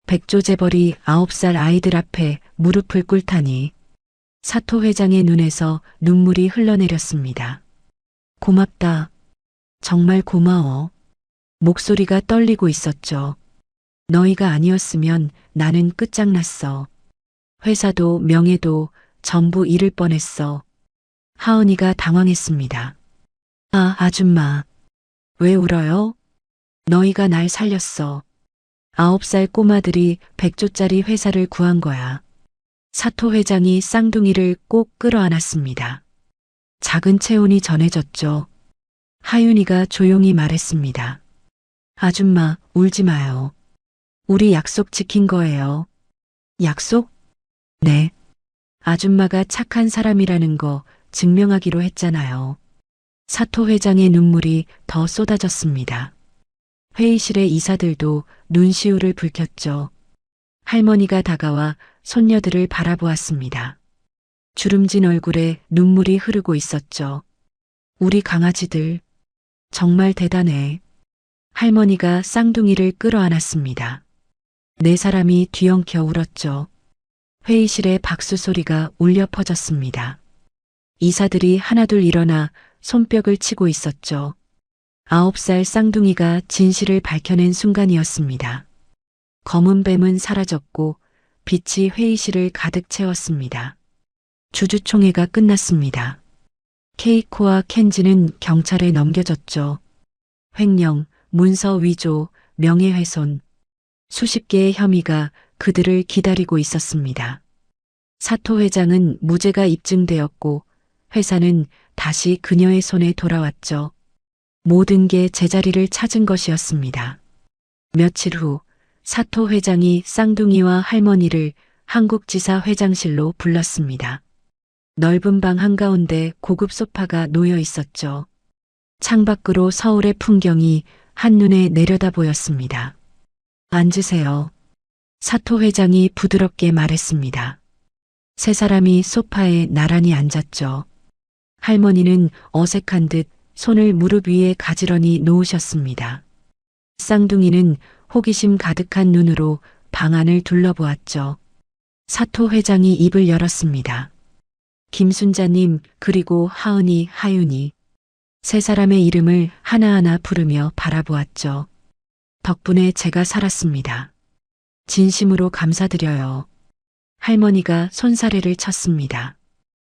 백조 재벌이 9살 아이들 앞에 무릎을 꿇다니. 사토 회장의 눈에서 눈물이 흘러내렸습니다. 고맙다. 정말 고마워. 목소리가 떨리고 있었죠. 너희가 아니었으면 나는 끝장났어. 회사도 명예도 전부 잃을 뻔했어. 하은이가 당황했습니다. 아, 아줌마. 왜 울어요? 너희가 날 살렸어. 9살 꼬마들이 100조짜리 회사를 구한 거야. 사토 회장이 쌍둥이를 꼭 끌어안았습니다. 작은 체온이 전해졌죠. 하윤이가 조용히 말했습니다. 아줌마, 울지 마요. 우리 약속 지킨 거예요. 약속? 네. 아줌마가 착한 사람이라는 거 증명하기로 했잖아요. 사토 회장의 눈물이 더 쏟아졌습니다. 회의실의 이사들도 눈시울을 붉혔죠. 할머니가 다가와 손녀들을 바라보았습니다. 주름진 얼굴에 눈물이 흐르고 있었죠. 우리 강아지들, 정말 대단해. 할머니가 쌍둥이를 끌어안았습니다. 네 사람이 뒤엉켜 울었죠. 회의실에 박수 소리가 울려 퍼졌습니다. 이사들이 하나둘 일어나 손뼉을 치고 있었죠. 9살 쌍둥이가 진실을 밝혀낸 순간이었습니다. 검은 뱀은 사라졌고 빛이 회의실을 가득 채웠습니다. 주주총회가 끝났습니다. 케이코와 켄지는 경찰에 넘겨졌죠. 횡령, 문서 위조, 명예훼손, 수십 개의 혐의가 그들을 기다리고 있었습니다. 사토 회장은 무죄가 입증되었고 회사는 다시 그녀의 손에 돌아왔죠. 모든 게 제자리를 찾은 것이었습니다. 며칠 후 사토 회장이 쌍둥이와 할머니를 한국지사 회장실로 불렀습니다. 넓은 방 한가운데 고급 소파가 놓여 있었죠. 창밖으로 서울의 풍경이 한눈에 내려다 보였습니다. 앉으세요. 사토 회장이 부드럽게 말했습니다. 세 사람이 소파에 나란히 앉았죠. 할머니는 어색한 듯 손을 무릎 위에 가지런히 놓으셨습니다. 쌍둥이는 호기심 가득한 눈으로 방 안을 둘러보았죠. 사토 회장이 입을 열었습니다. 김순자님 그리고 하은이, 하윤이. 세 사람의 이름을 하나하나 부르며 바라보았죠. 덕분에 제가 살았습니다. 진심으로 감사드려요. 할머니가 손사래를 쳤습니다.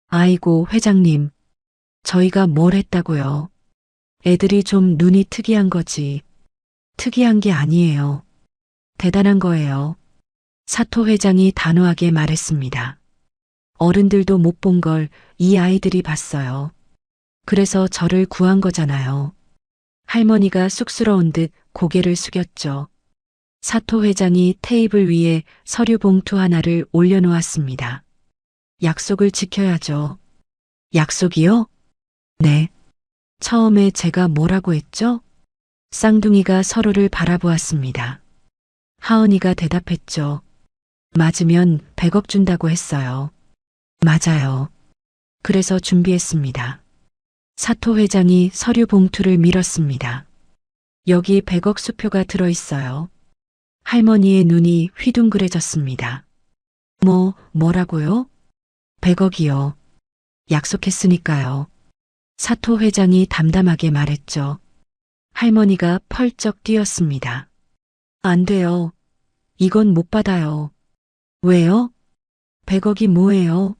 아이고, 회장님. 저희가 뭘 했다고요? 애들이 좀 눈이 특이한 거지. 특이한 게 아니에요. 대단한 거예요. 사토 회장이 단호하게 말했습니다. 어른들도 못 본 걸 이 아이들이 봤어요. 그래서 저를 구한 거잖아요. 할머니가 쑥스러운 듯 고개를 숙였죠. 사토 회장이 테이블 위에 서류 봉투 하나를 올려놓았습니다. 약속을 지켜야죠. 약속이요? 네. 처음에 제가 뭐라고 했죠? 쌍둥이가 서로를 바라보았습니다. 하은이가 대답했죠. 맞으면 100억 준다고 했어요. 맞아요. 그래서 준비했습니다. 사토 회장이 서류 봉투를 밀었습니다. 여기 100억 수표가 들어있어요. 할머니의 눈이 휘둥그레졌습니다. 뭐라고요? 100억이요. 약속했으니까요. 사토 회장이 담담하게 말했죠. 할머니가 펄쩍 뛰었습니다. 안 돼요. 이건 못 받아요. 왜요? 100억이 뭐예요?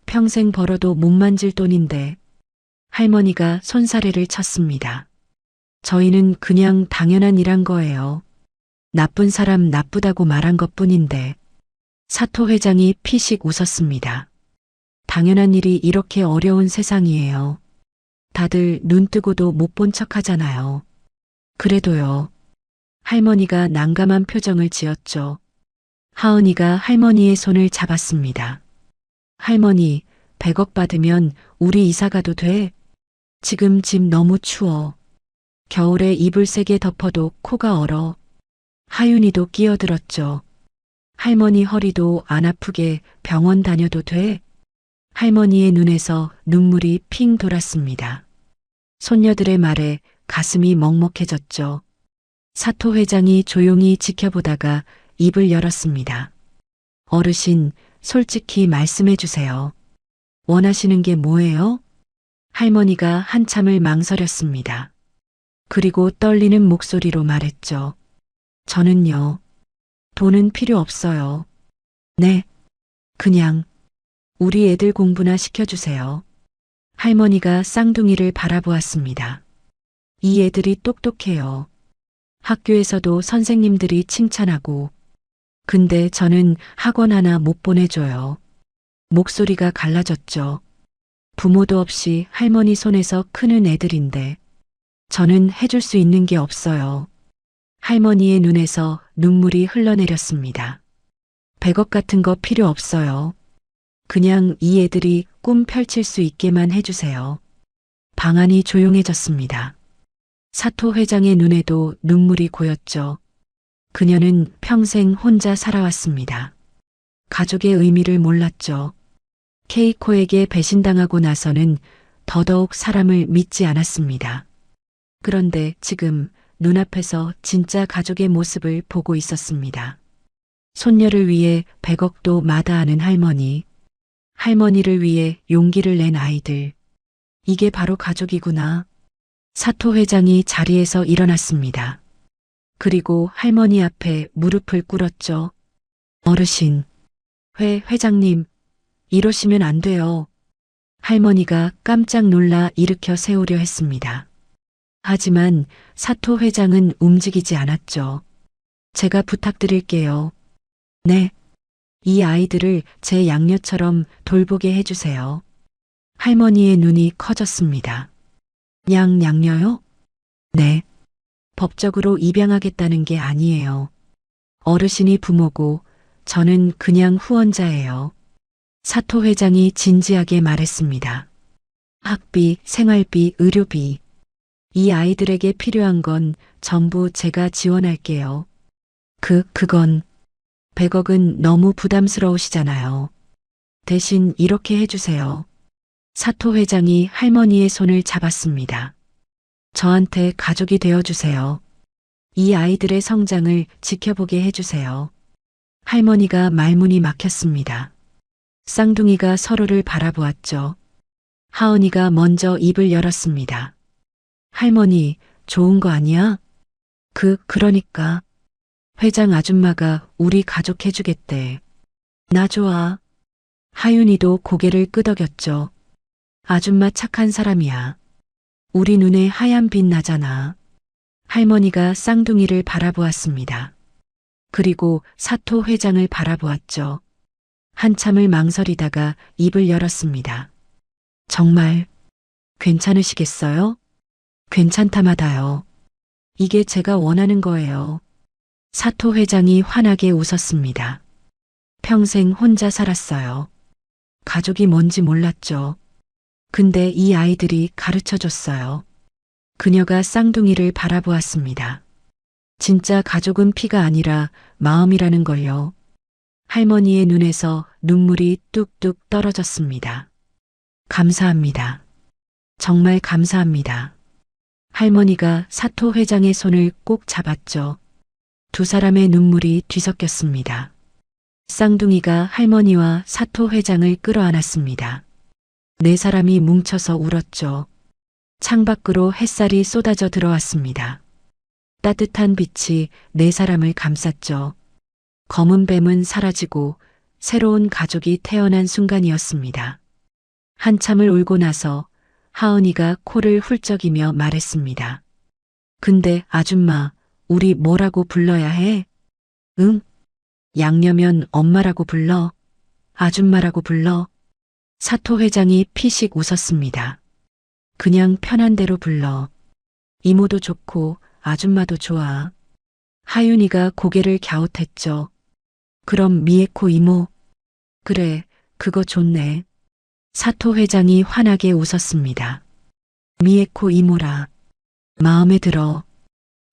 평생 벌어도 못 만질 돈인데. 할머니가 손사래를 쳤습니다. 저희는 그냥 당연한 일한 거예요. 나쁜 사람 나쁘다고 말한 것뿐인데. 사토 회장이 피식 웃었습니다. 당연한 일이 이렇게 어려운 세상이에요. 다들 눈 뜨고도 못 본 척 하잖아요. 그래도요. 할머니가 난감한 표정을 지었죠. 하은이가 할머니의 손을 잡았습니다. 할머니, 100억 받으면 우리 이사 가도 돼? 지금 집 너무 추워. 겨울에 이불 세게 덮어도 코가 얼어. 하윤이도 끼어들었죠. 할머니 허리도 안 아프게 병원 다녀도 돼? 할머니의 눈에서 눈물이 핑 돌았습니다. 손녀들의 말에 가슴이 먹먹해졌죠. 사토 회장이 조용히 지켜보다가 입을 열었습니다. 어르신, 솔직히 말씀해 주세요. 원하시는 게 뭐예요? 할머니가 한참을 망설였습니다. 그리고 떨리는 목소리로 말했죠. 저는요. 돈은 필요 없어요. 네. 그냥 우리 애들 공부나 시켜주세요. 할머니가 쌍둥이를 바라보았습니다. 이 애들이 똑똑해요. 학교에서도 선생님들이 칭찬하고, 근데 저는 학원 하나 못 보내줘요. 목소리가 갈라졌죠. 부모도 없이 할머니 손에서 크는 애들인데, 저는 해줄 수 있는 게 없어요. 할머니의 눈에서 눈물이 흘러내렸습니다. 100억 같은 거 필요 없어요. 그냥 이 애들이 꿈 펼칠 수 있게만 해주세요. 방안이 조용해졌습니다. 사토 회장의 눈에도 눈물이 고였죠. 그녀는 평생 혼자 살아왔습니다. 가족의 의미를 몰랐죠. 케이코에게 배신당하고 나서는 더더욱 사람을 믿지 않았습니다. 그런데 지금 눈앞에서 진짜 가족의 모습을 보고 있었습니다. 손녀를 위해 100억도 마다하는 할머니, 할머니를 위해 용기를 낸 아이들. 이게 바로 가족이구나. 사토 회장이 자리에서 일어났습니다. 그리고 할머니 앞에 무릎을 꿇었죠. 어르신, 회장님, 이러시면 안 돼요. 할머니가 깜짝 놀라 일으켜 세우려 했습니다. 하지만 사토 회장은 움직이지 않았죠. 제가 부탁드릴게요. 네. 이 아이들을 제 양녀처럼 돌보게 해주세요. 할머니의 눈이 커졌습니다. 양녀요? 네. 법적으로 입양하겠다는 게 아니에요. 어르신이 부모고 저는 그냥 후원자예요. 사토 회장이 진지하게 말했습니다. 학비, 생활비, 의료비. 이 아이들에게 필요한 건 전부 제가 지원할게요. 그건 100억은 너무 부담스러우시잖아요. 대신 이렇게 해주세요. 사토 회장이 할머니의 손을 잡았습니다. 저한테 가족이 되어주세요. 이 아이들의 성장을 지켜보게 해주세요. 할머니가 말문이 막혔습니다. 쌍둥이가 서로를 바라보았죠. 하은이가 먼저 입을 열었습니다. 할머니, 좋은 거 아니야? 그러니까. 회장 아줌마가 우리 가족 해주겠대. 나 좋아. 하윤이도 고개를 끄덕였죠. 아줌마 착한 사람이야. 우리 눈에 하얀 빛 나잖아. 할머니가 쌍둥이를 바라보았습니다. 그리고 사토 회장을 바라보았죠. 한참을 망설이다가 입을 열었습니다. 정말 괜찮으시겠어요? 괜찮다마다요. 이게 제가 원하는 거예요. 사토 회장이 환하게 웃었습니다. 평생 혼자 살았어요. 가족이 뭔지 몰랐죠. 근데 이 아이들이 가르쳐 줬어요. 그녀가 쌍둥이를 바라보았습니다. 진짜 가족은 피가 아니라 마음이라는 걸요. 할머니의 눈에서 눈물이 뚝뚝 떨어졌습니다. 감사합니다. 정말 감사합니다. 할머니가 사토 회장의 손을 꼭 잡았죠. 두 사람의 눈물이 뒤섞였습니다. 쌍둥이가 할머니와 사토 회장을 끌어안았습니다. 네 사람이 뭉쳐서 울었죠. 창밖으로 햇살이 쏟아져 들어왔습니다. 따뜻한 빛이 네 사람을 감쌌죠. 검은 뱀은 사라지고 새로운 가족이 태어난 순간이었습니다. 한참을 울고 나서 하은이가 코를 훌쩍이며 말했습니다. 근데 아줌마, 우리 뭐라고 불러야 해? 응? 양녀면 엄마라고 불러. 아줌마라고 불러. 사토 회장이 피식 웃었습니다. 그냥 편한 대로 불러. 이모도 좋고 아줌마도 좋아. 하윤이가 고개를 갸웃했죠. 그럼 미에코 이모. 그래, 그거 좋네. 사토 회장이 환하게 웃었습니다. 미에코 이모라. 마음에 들어.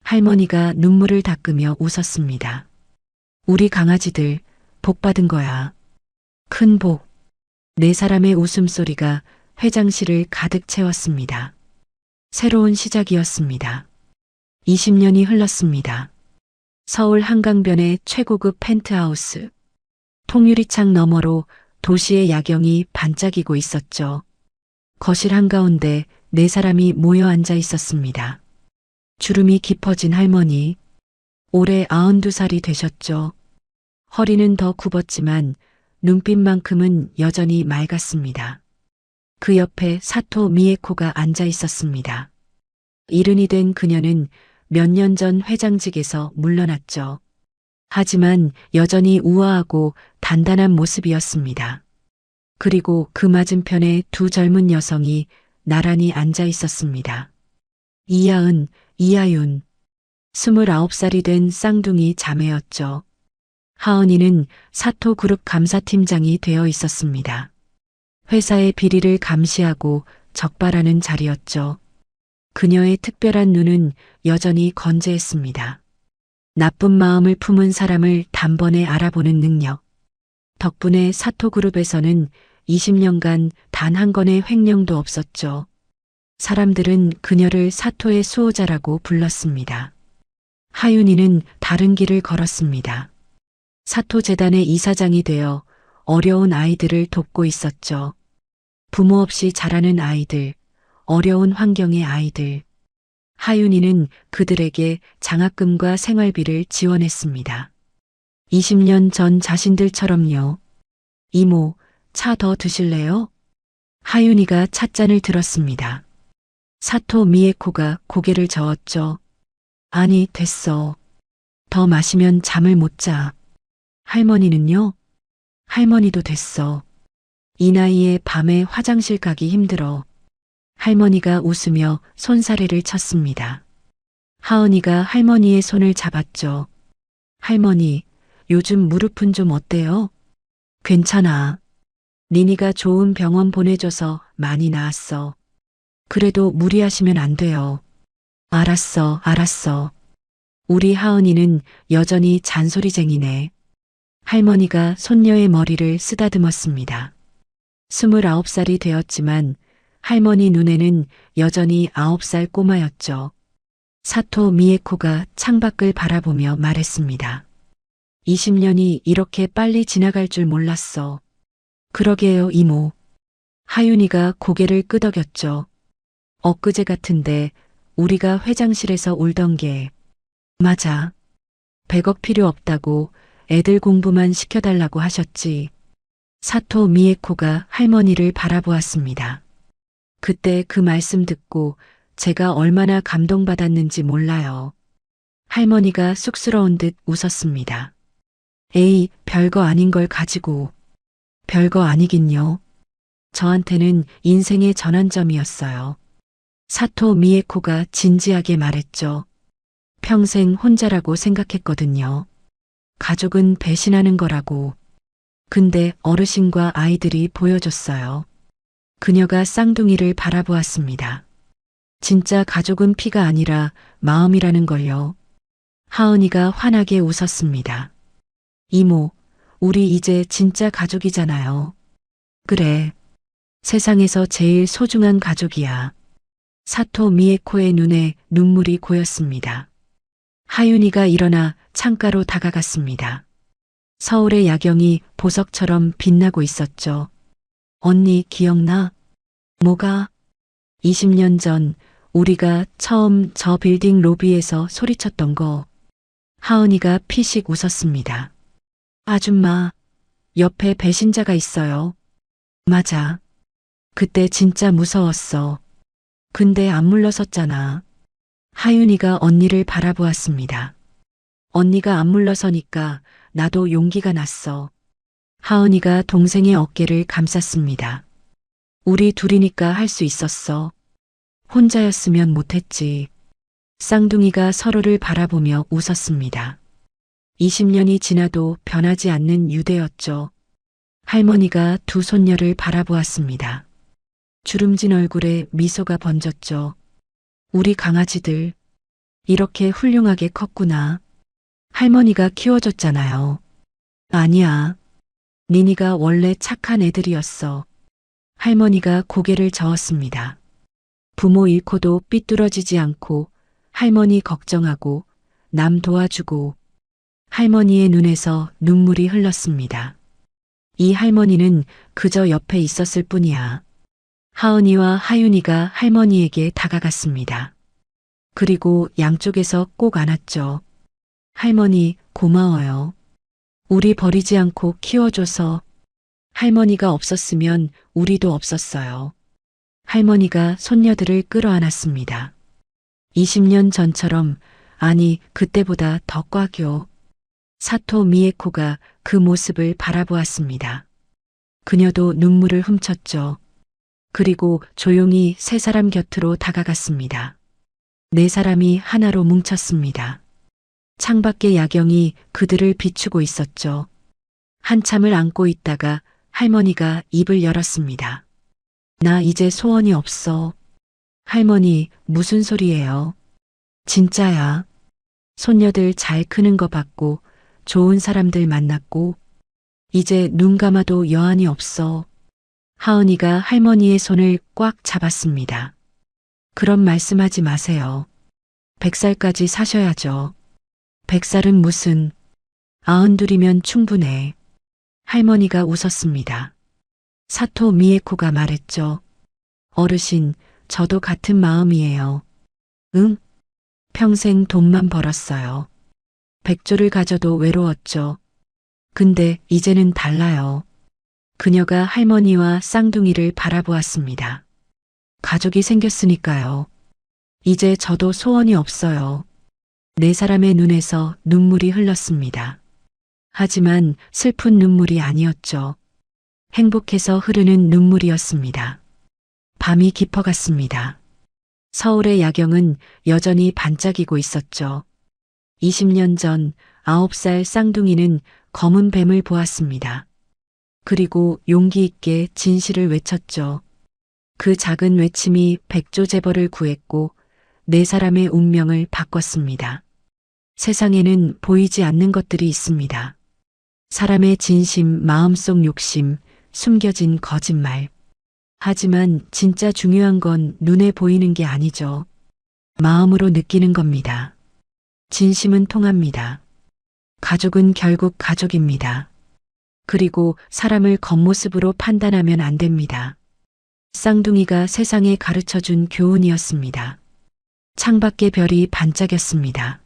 할머니가 눈물을 닦으며 웃었습니다. 우리 강아지들 복 받은 거야. 큰 복. 네 사람의 웃음소리가 회장실을 가득 채웠습니다. 새로운 시작이었습니다. 20년이 흘렀습니다. 서울 한강변의 최고급 펜트하우스. 통유리창 너머로 도시의 야경이 반짝이고 있었죠. 거실 한가운데 네 사람이 모여 앉아 있었습니다. 주름이 깊어진 할머니. 올해 92살이 되셨죠. 허리는 더 굽었지만 눈빛만큼은 여전히 맑았습니다. 그 옆에 사토 미에코가 앉아 있었습니다. 이른이 된 그녀는 몇 년 전 회장직에서 물러났죠. 하지만 여전히 우아하고 단단한 모습이었습니다. 그리고 그 맞은편에 두 젊은 여성이 나란히 앉아 있었습니다. 이하은, 이하윤. 29살이 된 쌍둥이 자매였죠. 하은이는 사토그룹 감사팀장이 되어 있었습니다. 회사의 비리를 감시하고 적발하는 자리였죠. 그녀의 특별한 눈은 여전히 건재했습니다. 나쁜 마음을 품은 사람을 단번에 알아보는 능력. 덕분에 사토그룹에서는 20년간 단 한 건의 횡령도 없었죠. 사람들은 그녀를 사토의 수호자라고 불렀습니다. 하윤이는 다른 길을 걸었습니다. 사토재단의 이사장이 되어 어려운 아이들을 돕고 있었죠. 부모 없이 자라는 아이들, 어려운 환경의 아이들. 하윤이는 그들에게 장학금과 생활비를 지원했습니다. 20년 전 자신들처럼요. 이모, 차 더 드실래요? 하윤이가 찻잔을 들었습니다. 사토 미에코가 고개를 저었죠. 아니, 됐어. 더 마시면 잠을 못 자. 할머니는요? 할머니도 됐어. 이 나이에 밤에 화장실 가기 힘들어. 할머니가 웃으며 손사래를 쳤습니다. 하은이가 할머니의 손을 잡았죠. 할머니, 요즘 무릎은 좀 어때요? 괜찮아. 니니가 좋은 병원 보내줘서 많이 나았어. 그래도 무리하시면 안 돼요. 알았어, 알았어. 우리 하은이는 여전히 잔소리쟁이네. 할머니가 손녀의 머리를 쓰다듬었습니다. 29살이 되었지만 할머니 눈에는 여전히 9살 꼬마였죠. 사토 미에코가 창밖을 바라보며 말했습니다. 20년이 이렇게 빨리 지나갈 줄 몰랐어. 그러게요, 이모. 하윤이가 고개를 끄덕였죠. 엊그제 같은데 우리가 회장실에서 울던 게. 맞아. 100억 필요 없다고 애들 공부만 시켜달라고 하셨지. 사토 미에코가 할머니를 바라보았습니다. 그때 그 말씀 듣고 제가 얼마나 감동받았는지 몰라요. 할머니가 쑥스러운 듯 웃었습니다. 에이, 별거 아닌 걸 가지고. 별거 아니긴요. 저한테는 인생의 전환점이었어요. 사토 미에코가 진지하게 말했죠. 평생 혼자라고 생각했거든요. 가족은 배신하는 거라고. 근데 어르신과 아이들이 보여줬어요. 그녀가 쌍둥이를 바라보았습니다. 진짜 가족은 피가 아니라 마음이라는 걸요. 하은이가 환하게 웃었습니다. 이모, 우리 이제 진짜 가족이잖아요. 그래. 세상에서 제일 소중한 가족이야. 사토 미에코의 눈에 눈물이 고였습니다. 하윤이가 일어나 창가로 다가갔습니다. 서울의 야경이 보석처럼 빛나고 있었죠. 언니 기억나? 뭐가? 20년 전 우리가 처음 저 빌딩 로비에서 소리쳤던 거. 하은이가 피식 웃었습니다. 아줌마, 옆에 배신자가 있어요. 맞아. 그때 진짜 무서웠어. 근데 안 물러섰잖아. 하윤이가 언니를 바라보았습니다. 언니가 안 물러서니까 나도 용기가 났어. 하은이가 동생의 어깨를 감쌌습니다. 우리 둘이니까 할 수 있었어. 혼자였으면 못했지. 쌍둥이가 서로를 바라보며 웃었습니다. 20년이 지나도 변하지 않는 유대였죠. 할머니가 두 손녀를 바라보았습니다. 주름진 얼굴에 미소가 번졌죠. 우리 강아지들, 이렇게 훌륭하게 컸구나. 할머니가 키워줬잖아요. 아니야. 니니가 원래 착한 애들이었어. 할머니가 고개를 저었습니다. 부모 잃고도 삐뚤어지지 않고 할머니 걱정하고 남 도와주고. 할머니의 눈에서 눈물이 흘렀습니다. 이 할머니는 그저 옆에 있었을 뿐이야. 하은이와 하윤이가 할머니에게 다가갔습니다. 그리고 양쪽에서 꼭 안았죠. 할머니, 고마워요. 우리 버리지 않고 키워줘서. 할머니가 없었으면 우리도 없었어요. 할머니가 손녀들을 끌어안았습니다. 20년 전처럼, 아니, 그때보다 더 꽉요. 사토 미에코가 그 모습을 바라보았습니다. 그녀도 눈물을 훔쳤죠. 그리고 조용히 세 사람 곁으로 다가갔습니다. 네 사람이 하나로 뭉쳤습니다. 창밖의 야경이 그들을 비추고 있었죠. 한참을 안고 있다가 할머니가 입을 열었습니다. 나 이제 소원이 없어. 할머니, 무슨 소리예요? 진짜야. 손녀들 잘 크는 거 봤고, 좋은 사람들 만났고, 이제 눈 감아도 여한이 없어. 하은이가 할머니의 손을 꽉 잡았습니다. 그런 말씀하지 마세요. 100살까지 사셔야죠. 100살은 무슨, 92이면 충분해. 할머니가 웃었습니다. 사토 미에코가 말했죠. 어르신, 저도 같은 마음이에요. 응? 평생 돈만 벌었어요. 100조를 가져도 외로웠죠. 근데 이제는 달라요. 그녀가 할머니와 쌍둥이를 바라보았습니다. 가족이 생겼으니까요. 이제 저도 소원이 없어요. 네 사람의 눈에서 눈물이 흘렀습니다. 하지만 슬픈 눈물이 아니었죠. 행복해서 흐르는 눈물이었습니다. 밤이 깊어갔습니다. 서울의 야경은 여전히 반짝이고 있었죠. 20년 전 9살 쌍둥이는 검은 뱀을 보았습니다. 그리고 용기 있게 진실을 외쳤죠. 그 작은 외침이 백조 재벌을 구했고 네 사람의 운명을 바꿨습니다. 세상에는 보이지 않는 것들이 있습니다. 사람의 진심, 마음속 욕심, 숨겨진 거짓말. 하지만 진짜 중요한 건 눈에 보이는 게 아니죠. 마음으로 느끼는 겁니다. 진심은 통합니다. 가족은 결국 가족입니다. 그리고 사람을 겉모습으로 판단하면 안 됩니다. 쌍둥이가 세상에 가르쳐준 교훈이었습니다. 창밖의 별이 반짝였습니다.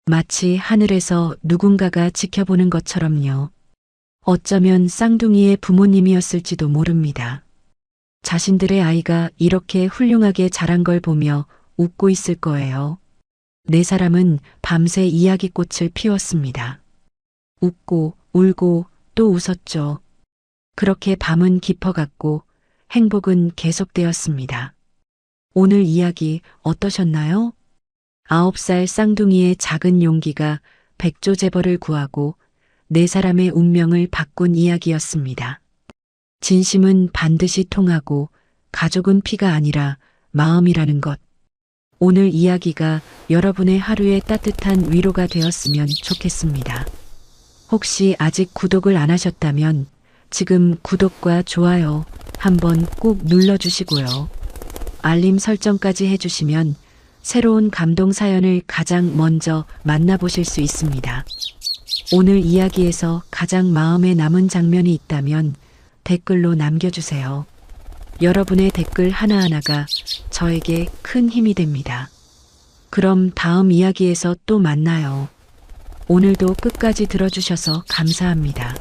마치 하늘에서 누군가가 지켜보는 것처럼요. 어쩌면 쌍둥이의 부모님이었을지도 모릅니다. 자신들의 아이가 이렇게 훌륭하게 자란 걸 보며 웃고 있을 거예요. 네 사람은 밤새 이야기꽃을 피웠습니다. 웃고 울고 또 웃었죠. 그렇게 밤은 깊어갔고 행복은 계속되었습니다. 오늘 이야기 어떠셨나요? 9살 쌍둥이의 작은 용기가 백조 재벌을 구하고 네 사람의 운명을 바꾼 이야기였습니다. 진심은 반드시 통하고 가족은 피가 아니라 마음이라는 것. 오늘 이야기가 여러분의 하루에 따뜻한 위로가 되었으면 좋겠습니다. 혹시 아직 구독을 안 하셨다면 지금 구독과 좋아요 한번 꼭 눌러주시고요. 알림 설정까지 해주시면 새로운 감동 사연을 가장 먼저 만나보실 수 있습니다. 오늘 이야기에서 가장 마음에 남은 장면이 있다면 댓글로 남겨주세요. 여러분의 댓글 하나하나가 저에게 큰 힘이 됩니다. 그럼 다음 이야기에서 또 만나요. 오늘도 끝까지 들어주셔서 감사합니다.